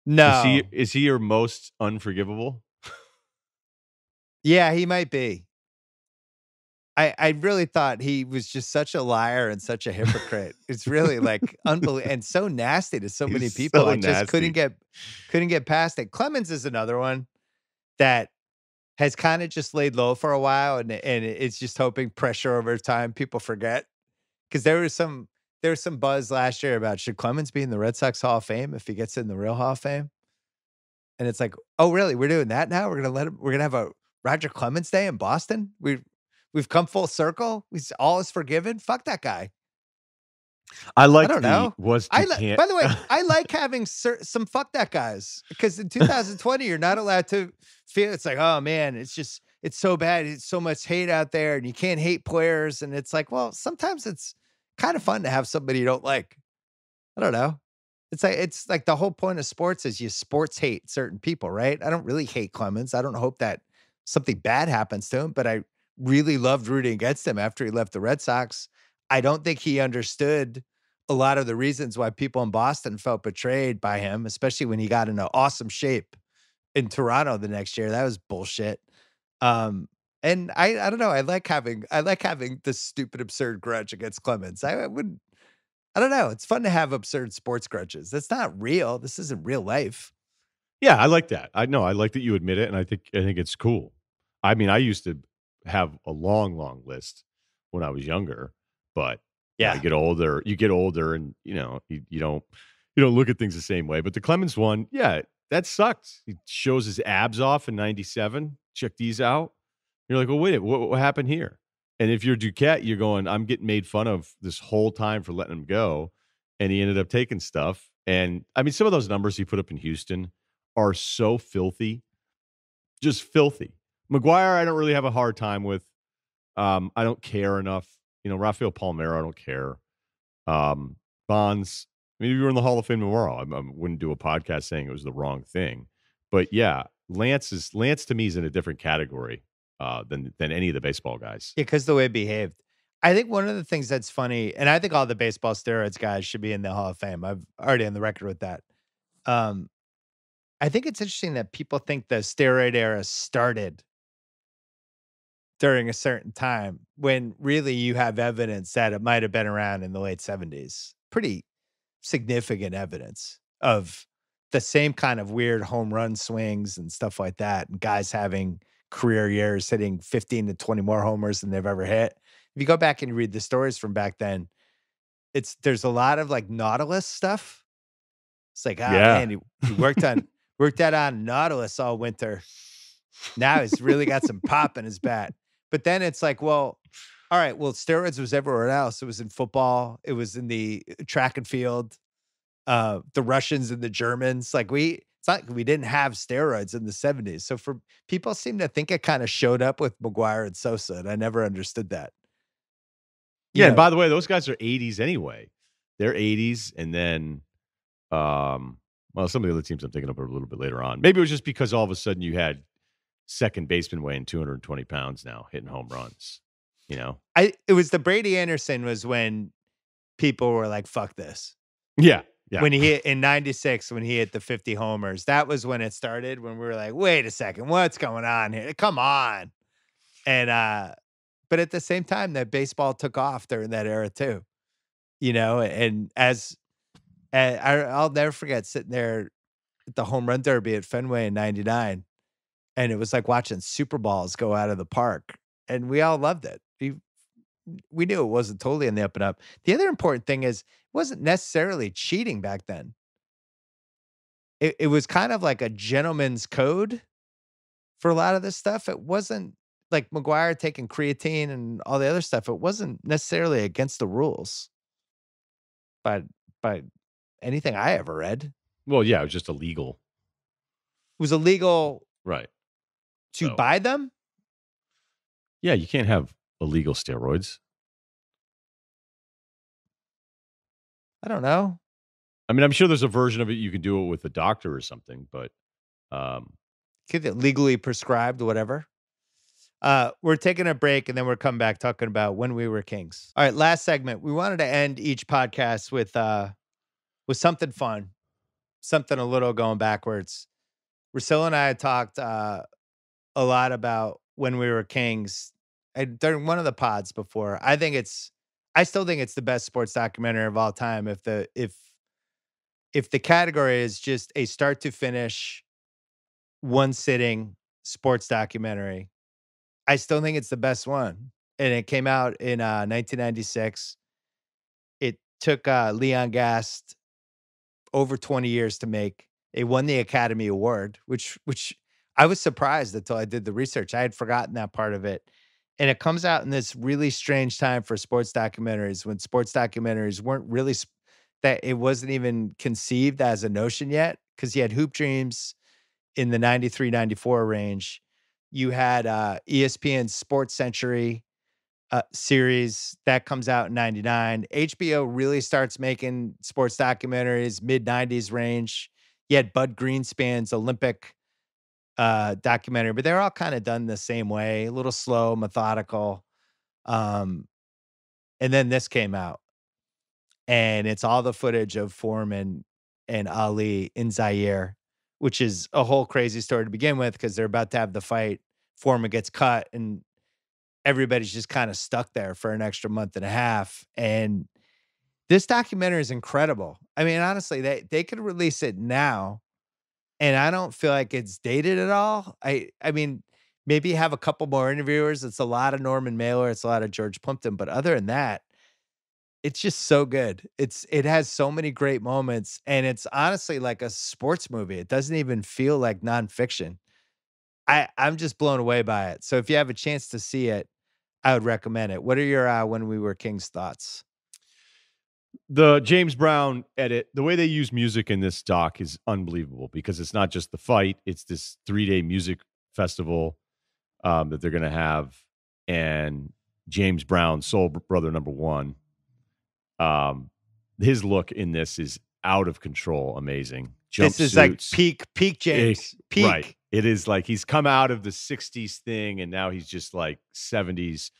No. Is he your most unforgivable? Yeah, he might be. I really thought he was just such a liar and such a hypocrite. It's really like unbelievable and so nasty to so many people. So I just nasty. couldn't get past it. Clemens is another one that has kind of just laid low for a while, and it's just hoping pressure over time people forget. Because there was some buzz last year about should Clemens be in the Red Sox Hall of Fame if he gets in the real Hall of Fame? And it's like, oh really? We're doing that now? We're gonna have a Roger Clemens Day in Boston? We've come full circle. All is forgiven. Fuck that guy. I don't know. By the way, I like having some fuck that guys because in 2020 you're not allowed to feel. It's like, oh man, it's so bad. It's so much hate out there, and you can't hate players. And it's like, well, sometimes it's kind of fun to have somebody you don't like. I don't know. It's like the whole point of sports is you sports hate certain people, right? I don't really hate Clemens. I don't hope that something bad happens to him, but I really loved rooting against him after he left the Red Sox. I don't think he understood a lot of the reasons why people in Boston felt betrayed by him, especially when he got into awesome shape in Toronto the next year. That was bullshit. And I don't know. I like having this stupid, absurd grudge against Clemens. I don't know. It's fun to have absurd sports grudges. That's not real. This isn't real life. Yeah, I like that. I like that you admit it, and I think it's cool. I mean, I used to have a long list when I was younger, but yeah, you get older, and you don't look at things the same way. But the Clemens one, yeah, that sucked. He shows his abs off in '97. Check these out. You're like, well, wait, what happened here? And if you're Duquette, you're going, I'm getting made fun of this whole time for letting him go, and he ended up taking stuff. And I mean, some of those numbers he put up in Houston are so filthy, just filthy. McGuire, I don't really have a hard time with. I don't care enough. Rafael Palmeiro, I don't care. Bonds, I mean, if you were in the Hall of Fame tomorrow, I wouldn't do a podcast saying it was the wrong thing. But yeah, Lance to me is in a different category than any of the baseball guys. Yeah, because the way he behaved. I think one of the things that's funny, and I think all the baseball steroids guys should be in the Hall of Fame. I've already on the record with that. I think it's interesting that people think the steroid era started during a certain time when really you have evidence that it might have been around in the late 70s. Pretty significant evidence of the same kind of weird home run swings and stuff like that. And guys having career years hitting 15 to 20 more homers than they've ever hit. If you go back and you read the stories from back then, there's a lot of like Nautilus stuff. It's like, man, he worked out on Nautilus all winter. Now he's really got some pop in his bat. But then it's like, well, all right, well, steroids was everywhere else. It was in football. It was in the track and field. The Russians and the Germans. Like it's not like we didn't have steroids in the 70s. So for people seem to think it kind of showed up with McGuire and Sosa, and I never understood that. Yeah, and by the way, those guys are 80s anyway. They're 80s, and then some of the other teams I'm thinking of are a little bit later on. Maybe it was just because all of a sudden you had second baseman weighing 220 pounds now hitting home runs. It was the Brady Anderson was when people were like, fuck this. Yeah. When he hit in 96, when he hit the 50 homers, that was when it started, when we were like, wait a second, what's going on here? Come on. And, but at the same time, that baseball took off during that era too, and I'll never forget sitting there at the home run derby at Fenway in 99. And it was like watching Super Balls go out of the park. And we all loved it. We knew it wasn't totally in the up and up. The other important thing is it wasn't necessarily cheating back then. It was kind of like a gentleman's code for a lot of this stuff. It wasn't like McGuire taking creatine and all the other stuff, it wasn't necessarily against the rules by by anything I ever read. It Well, yeah, it was just illegal. was illegal Right. to So, buy them? yeah, you can't have illegal steroids. I don't know. I mean, I'm sure there's a version of it you can do it with a doctor or something, but Get it legally prescribed, whatever. We're taking a break and then we're coming back talking about When We Were Kings. All right, last segment. We wanted to end each podcast with something fun, something a little going backwards. Russillo and I had talked a lot about When We Were Kings during one of the pods before. I still think it's the best sports documentary of all time. If the category is just a start to finish, one sitting sports documentary, I still think it's the best one. And it came out in 1996. It took Leon Gast over 20 years to make. It won the Academy Award, which I was surprised until I did the research. I had forgotten that part of it. And it comes out in this really strange time for sports documentaries when sports documentaries weren't really that it wasn't even conceived as a notion yet because you had Hoop Dreams in the 93, 94 range. You had ESPN's Sports Century series that comes out in 99. HBO really starts making sports documentaries mid 90s range. You had Bud Greenspan's Olympic documentary, but they're all kind of done the same way, a little slow, methodical. Um, and then this came out, and it's all the footage of Foreman and Ali in Zaire, which is a whole crazy story to begin with because they're about to have the fight. Foreman gets cut, and everybody's just kind of stuck there for an extra month and a half. And this documentary is incredible. I mean, honestly, they could release it now, and I don't feel like it's dated at all. I mean, maybe have a couple more interviewers. It's a lot of Norman Mailer, it's a lot of George Plimpton, but other than that, it's just so good. It has so many great moments, and it's honestly like a sports movie. It doesn't even feel like nonfiction. I'm just blown away by it. So if you have a chance to see it, I would recommend it. What are your When We Were Kings thoughts? the James Brown edit, the way they use music in this doc is unbelievable because it's not just the fight, it's this 3-day music festival that they're going to have. And James Brown, Soul Brother number one, his look in this is out of control, amazing. This is like peak James. Peak. Right. It is like he's come out of the 60s thing and now he's just like 70s.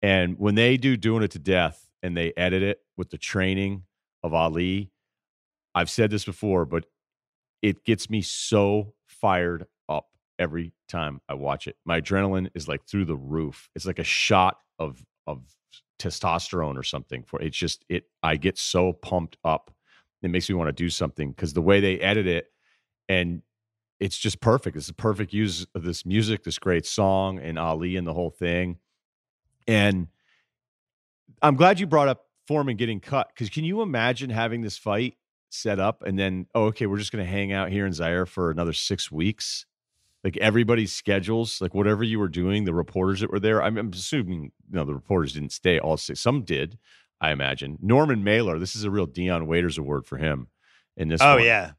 And when they Doing It to Death and they edit it with the training of Ali, I've said this before, but it gets me so fired up every time I watch it. My adrenaline is like through the roof. It's like a shot of testosterone or something. I get so pumped up. It makes me want to do something because the way they edit it, and it's just perfect. It's a perfect use of this music, this great song, and Ali and the whole thing. And I'm glad you brought up Foreman getting cut because can you imagine having this fight set up and then, okay, we're just going to hang out here in Zaire for another 6 weeks? Like everybody's schedules, like whatever you were doing, the reporters that were there, I'm assuming, the reporters didn't stay all 6. Some did, I imagine. Norman Mailer, this is a real Dion Waiters award for him in this one. Yeah.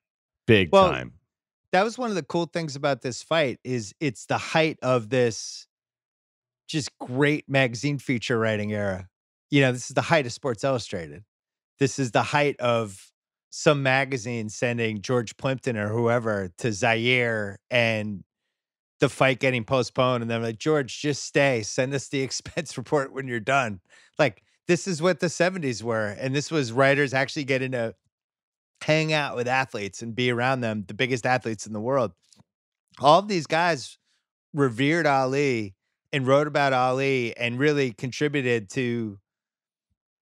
Big time. That was one of the cool things about this fight is it's the height of this just great magazine feature writing era. This is the height of Sports Illustrated. This is the height of some magazine sending George Plimpton or whoever to Zaire and the fight getting postponed. And they're like, George, just stay. Send us the expense report when you're done. Like, this is what the 70s were. And this was writers actually getting to hang out with athletes and be around them, the biggest athletes in the world. All of these guys revered Ali and wrote about Ali and really contributed to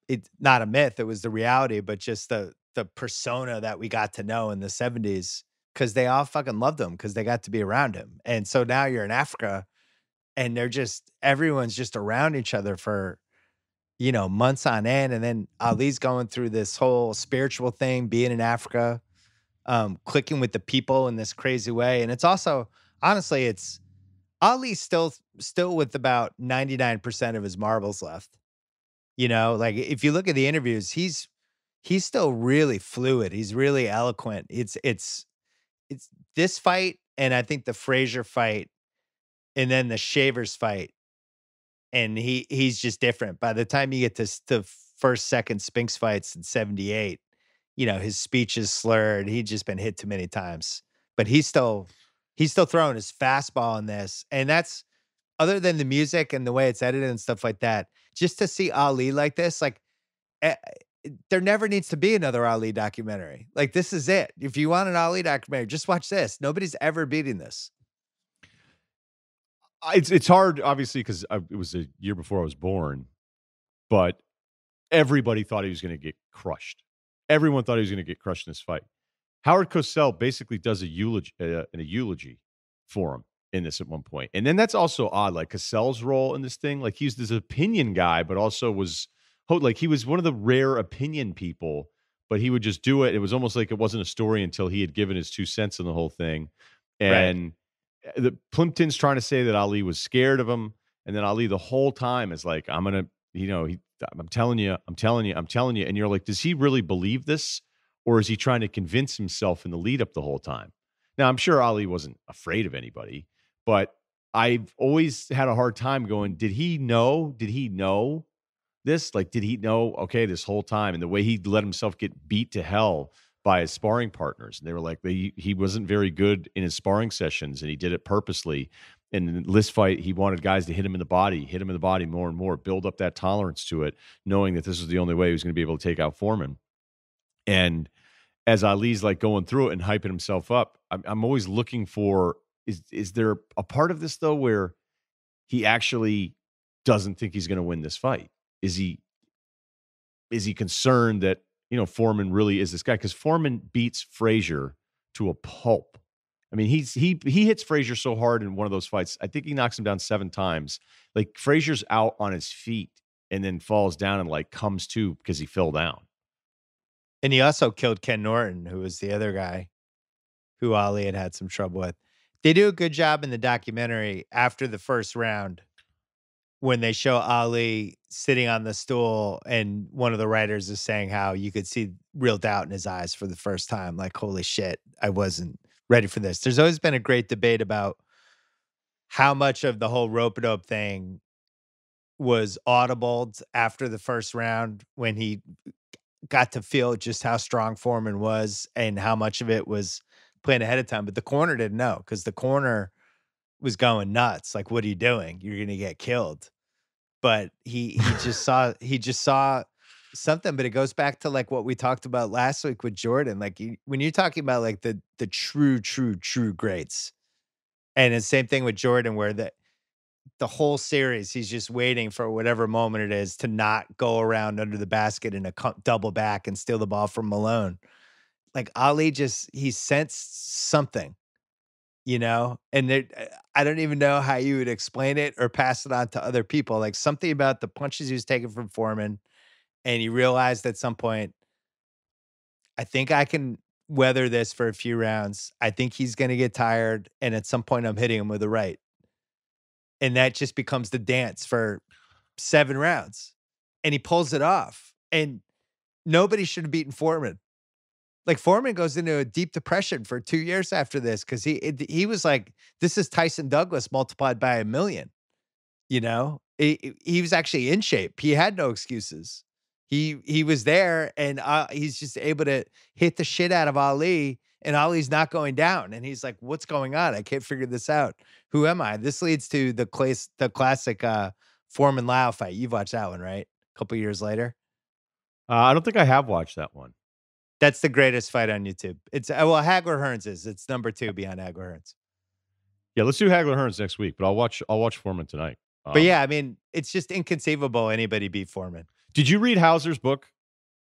it. Not a myth, it was the reality, but just the persona that we got to know in the 70s because they all fucking loved him because they got to be around him. And so now you're in Africa and everyone's just around each other for, months on end. And then Ali's going through this whole spiritual thing, being in Africa, clicking with the people in this crazy way. And it's also, honestly, it's Ali's still with about 99% of his marbles left. You know, like if you look at the interviews, he's still really fluid. He's really eloquent. It's this fight, and I think the Frazier fight, and then the Shavers fight, and he's just different. By the time you get to the first, second Spinks fights in '78, you know, his speech is slurred. He'd just been hit too many times, but he's still throwing his fastball in this, and that's other than the music and the way it's edited and stuff like that. Just to see Ali like this, like eh, there never needs to be another Ali documentary. Like this is it. If you want an Ali documentary, just watch this. Nobody's ever beating this. It's hard, obviously, because it was a year before I was born, but everybody thought he was going to get crushed. Everyone thought he was going to get crushed in this fight. Howard Cosell basically does a eulogy for him in this at one point. And then that's also odd, like Cosell's role in this thing. Like he's this opinion guy, but also was like he was one of the rare opinion people, but he would just do it. It was almost like it wasn't a story until he had given his 2 cents on the whole thing. And the Plimpton's trying to say that Ali was scared of him. And then Ali the whole time is like, I'm going to, I'm telling you. And you're like, does he really believe this? Or is he trying to convince himself in the lead up the whole time? Now, I'm sure Ali wasn't afraid of anybody, but I've always had a hard time going, did he know? Did he know this? Like, did he know, okay, this whole time? And the way he let himself get beat to hell by his sparring partners. And they were like, he wasn't very good in his sparring sessions, and he did it purposely. And in this fight, he wanted guys to hit him in the body more and more, build up that tolerance to it, knowing that this was the only way he was going to be able to take out Foreman. And as Ali's like going through it and hyping himself up, I'm always looking for, is there a part of this though where he actually doesn't think he's going to win this fight? Is he concerned that, Foreman really is this guy? Because Foreman beats Frazier to a pulp. I mean, he hits Frazier so hard in one of those fights. I think he knocks him down 7 times. Like Frazier's out on his feet and then falls down and like comes to because he fell down. And he also killed Ken Norton, who was the other guy who Ali had some trouble with. They do a good job in the documentary after the first round when they show Ali sitting on the stool, and one of the writers is saying how you could see real doubt in his eyes for the first time. Like, holy shit, I wasn't ready for this. There's always been a great debate about how much of the whole rope-a-dope thing was audible after the first round when he got to feel just how strong Foreman was and how much of it was planned ahead of time. But the corner didn't know because the corner was going nuts. Like, what are you doing? You're going to get killed. But he just saw something. But it goes back to like what we talked about last week with Jordan. Like when you're talking about like the true greats, and the same thing with Jordan, where the whole series, he's just waiting for whatever moment it is to not go around under the basket in a double back and steal the ball from Malone. Like Ali he sensed something, and I don't even know how you would explain it or pass it on to other people. Like something about the punches he was taking from Foreman, and he realized at some point, I think I can weather this for a few rounds. I think he's going to get tired, and at some point I'm hitting him with a right. And that just becomes the dance for 7 rounds. And he pulls it off. And nobody should have beaten Foreman. Like Foreman goes into a deep depression for 2 years after this because he was like, this is Tyson Douglas multiplied by 1,000,000. He was actually in shape. He had no excuses. He was there, and he's just able to hit the shit out of Ali. And Ali's not going down. And he's like, what's going on? I can't figure this out. Who am I? This leads to the classic Foreman Lau fight. You've watched that one, right? A couple years later. I don't think I have watched that one. That's the greatest fight on YouTube. It's Hagler Hearns is. It's number 2 behind Hagler Hearns. Yeah, let's do Hagler Hearns next week, but I'll watch Foreman tonight. But yeah, I mean, it's just inconceivable anybody beat Foreman. Did you read Hauser's book?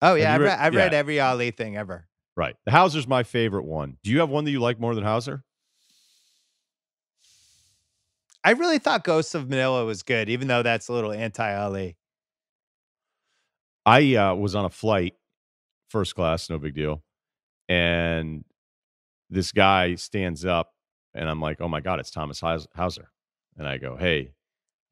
Oh yeah, I've read every Ali thing ever. Right. The Hauser's my favorite one. Do you have one that you like more than Hauser? I really thought Ghosts of Manila was good, even though that's a little anti-Ali. I was on a flight, first class, no big deal. And this guy stands up, and I'm like, oh my God, it's Thomas Hauser. and I go, "Hey,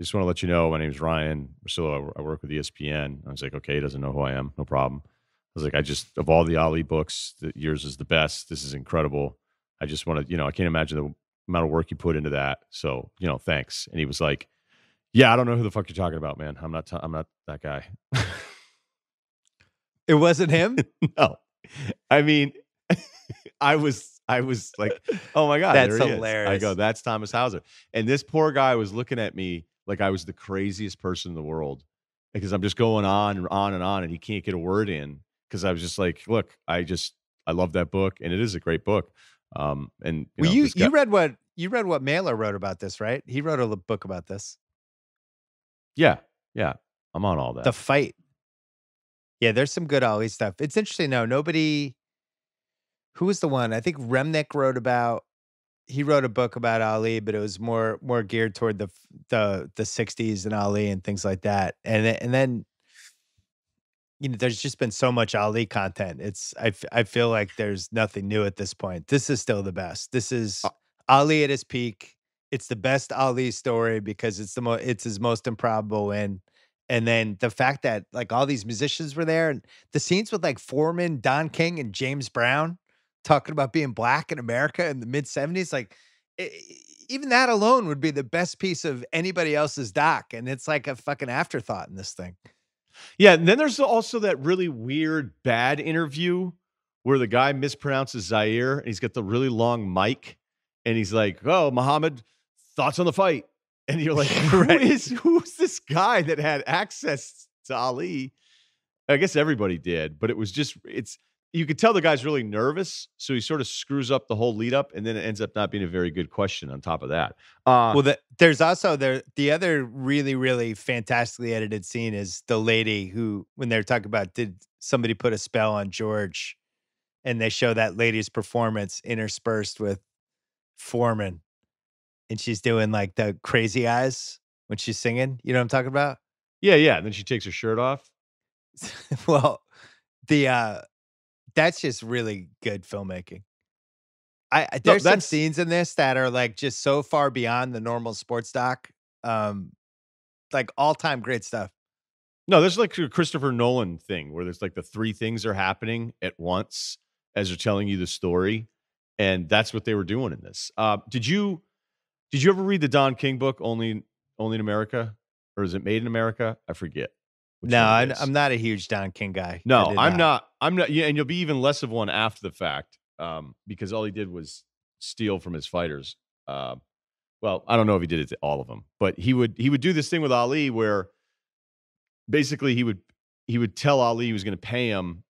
just want to let you know my name's Ryen Russillo. I work with ESPN." I was like, "Okay, he doesn't know who I am. No problem." I was like, "I just of all the Ali books, yours is the best. This is incredible. I just want to, I can't imagine the amount of work you put into that. So, thanks." And he was like, "Yeah, I don't know who the fuck you're talking about, man. I'm not that guy." It wasn't him? No. I mean, I was like, "Oh my God, That's there he is." I hilarious. go, "That's Thomas Hauser." And this poor guy was looking at me like I was the craziest person in the world because I'm just going on and on and on, and he can't get a word in because I was just like, "Look, I love that book, and it is a great book." And Well, this guy, you read what Mailer wrote about this, right? He wrote a book about this. yeah, yeah, I'm on all The that. fight. Yeah, there's some good Ali stuff. It's interesting though. Nobody who was the one? I think Remnick he wrote a book about Ali, but it was more geared toward the 60s and Ali and things like that. And then there's just been so much Ali content. I feel like there's nothing new at this point. This is still the best. This is Ali at his peak. It's the best Ali story because it's his most improbable win. And then the fact that like all these musicians were there and the scenes with like Foreman, Don King, and James Brown talking about being black in America in the mid 70s, like even that alone would be the best piece of anybody else's doc. And it's like a fucking afterthought in this thing. Yeah, and then there's also that really weird bad interview where the guy mispronounces Zaire and he's got the really long mic and he's like, "Oh, Muhammad, thoughts on the fight?" And you're like, Right. who's this guy that had access to Ali? I guess everybody did, but it's you could tell the guy's really nervous, so he sort of screws up the whole lead up, and then it ends up not being a very good question on top of that. Well, there's also the other really, really fantastically edited scene is the lady who, when they're talking about did somebody put a spell on George, and they show that lady's performance interspersed with Foreman, and she's doing like the crazy eyes when she's singing. You know what I'm talking about? Yeah, yeah, and then she takes her shirt off. Well, the that's just really good filmmaking. No, There's some that's scenes in this that are like just so far beyond the normal sports doc. Um, like all-time great stuff. No, there's like a Christopher Nolan thing where there's like the three things are happening at once as they're telling you the story, and that's what they were doing in this. Did you ever read the Don King book, Only in America, or is it Made in America? I forget which No, one it is. I'm not a huge Don King guy. I No, did I'm not. not. I'm not. Yeah, and you'll be even less of one after the fact, because all he did was steal from his fighters. Well, I don't know if he did it to all of them, but he would do this thing with Ali where basically he would tell Ali he was going to pay him,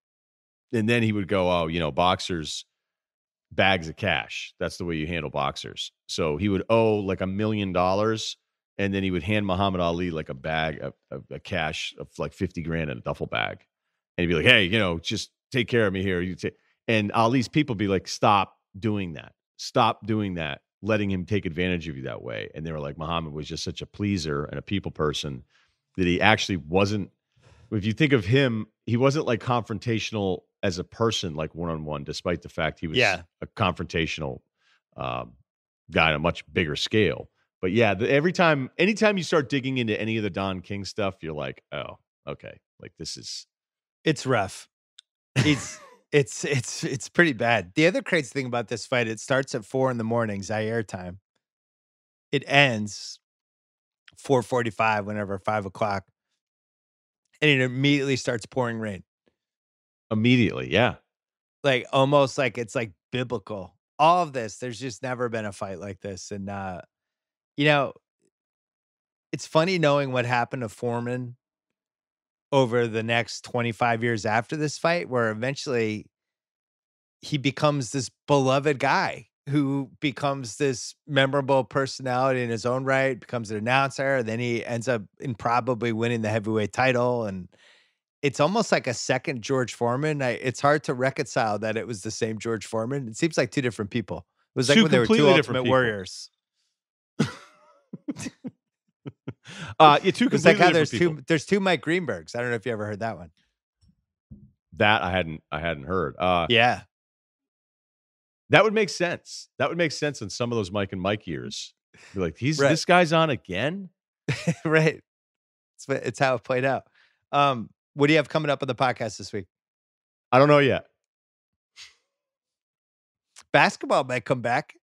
and then he would go, "Oh, boxers bags of cash. That's the way you handle boxers." So he would owe like $1 million, and then he would hand Muhammad Ali like a bag of cash of like 50 grand in a duffel bag, and he'd be like, "Hey, just take care of me here." And Ali's people be like, "Stop doing that. Stop doing that. Letting him take advantage of you that way." And they were like, Muhammad was just such a pleaser and a people person that he actually wasn't. If you think of him, he wasn't like confrontational as a person, like one-on-one, despite the fact he was Yeah. a confrontational um, guy on a much bigger scale. But yeah, anytime you start digging into any of the Don King stuff, you're like, oh, okay, like this is. It's rough. It's pretty bad. The other crazy thing about this fight, it starts at 4 in the morning, Zaire time. It ends 4:45, whenever 5 o'clock, and it immediately starts pouring rain. Immediately, yeah. Like almost like it's like biblical. All of this, there's just never been a fight like this. And you know, it's funny knowing what happened to Foreman over the next 25 years after this fight, where eventually he becomes this beloved guy who becomes this memorable personality in his own right, becomes an announcer, and then he ends up in probably winning the heavyweight title. And it's almost like a second George Foreman. It's hard to reconcile that it was the same George Foreman. It seems like two different people. It was like Two when they were two completely different Ultimate people. Warriors. Yeah, two It's like completely how different people. there's two Mike Greenbergs. I don't know if you ever heard that one. That I hadn't heard. Yeah. That would make sense. That would make sense in some of those Mike and Mike years. Be like, Right. this guy's on again? Right. It's how it played out. What do you have coming up on the podcast this week? I don't know yet. Basketball might come back.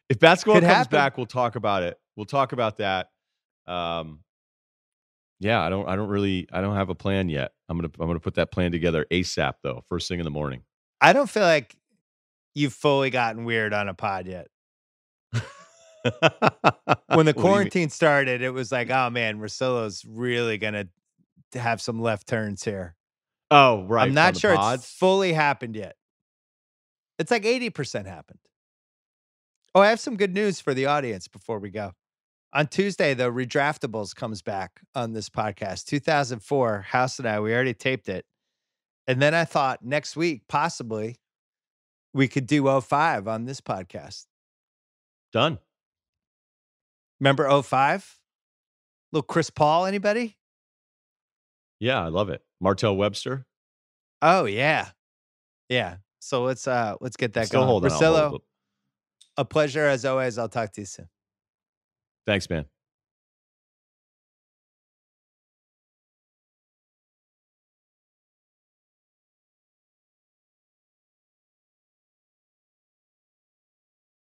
If basketball Could comes happen. back, we'll talk about it. We'll talk about that. Yeah, I don't have a plan yet. I'm gonna put that plan together ASAP though, first thing in the morning. I don't feel like you've fully gotten weird on a pod yet. When the quarantine started, it was like, oh man, Russillo's really gonna have some left turns here. Oh, right. I'm not sure it's fully happened yet. It's like 80% happened. Oh, I have some good news for the audience before we go. On Tuesday, the Redraftables comes back on this podcast. 2004, House and I, we already taped it. And then I thought next week, possibly, we could do 05 on this podcast. Done. Remember 05? Little Chris Paul, anybody? Yeah, I love it. Martell Webster. Oh, yeah. Yeah. So let's get that going. Hold on. Russillo, a pleasure as always. I'll talk to you soon. Thanks, man.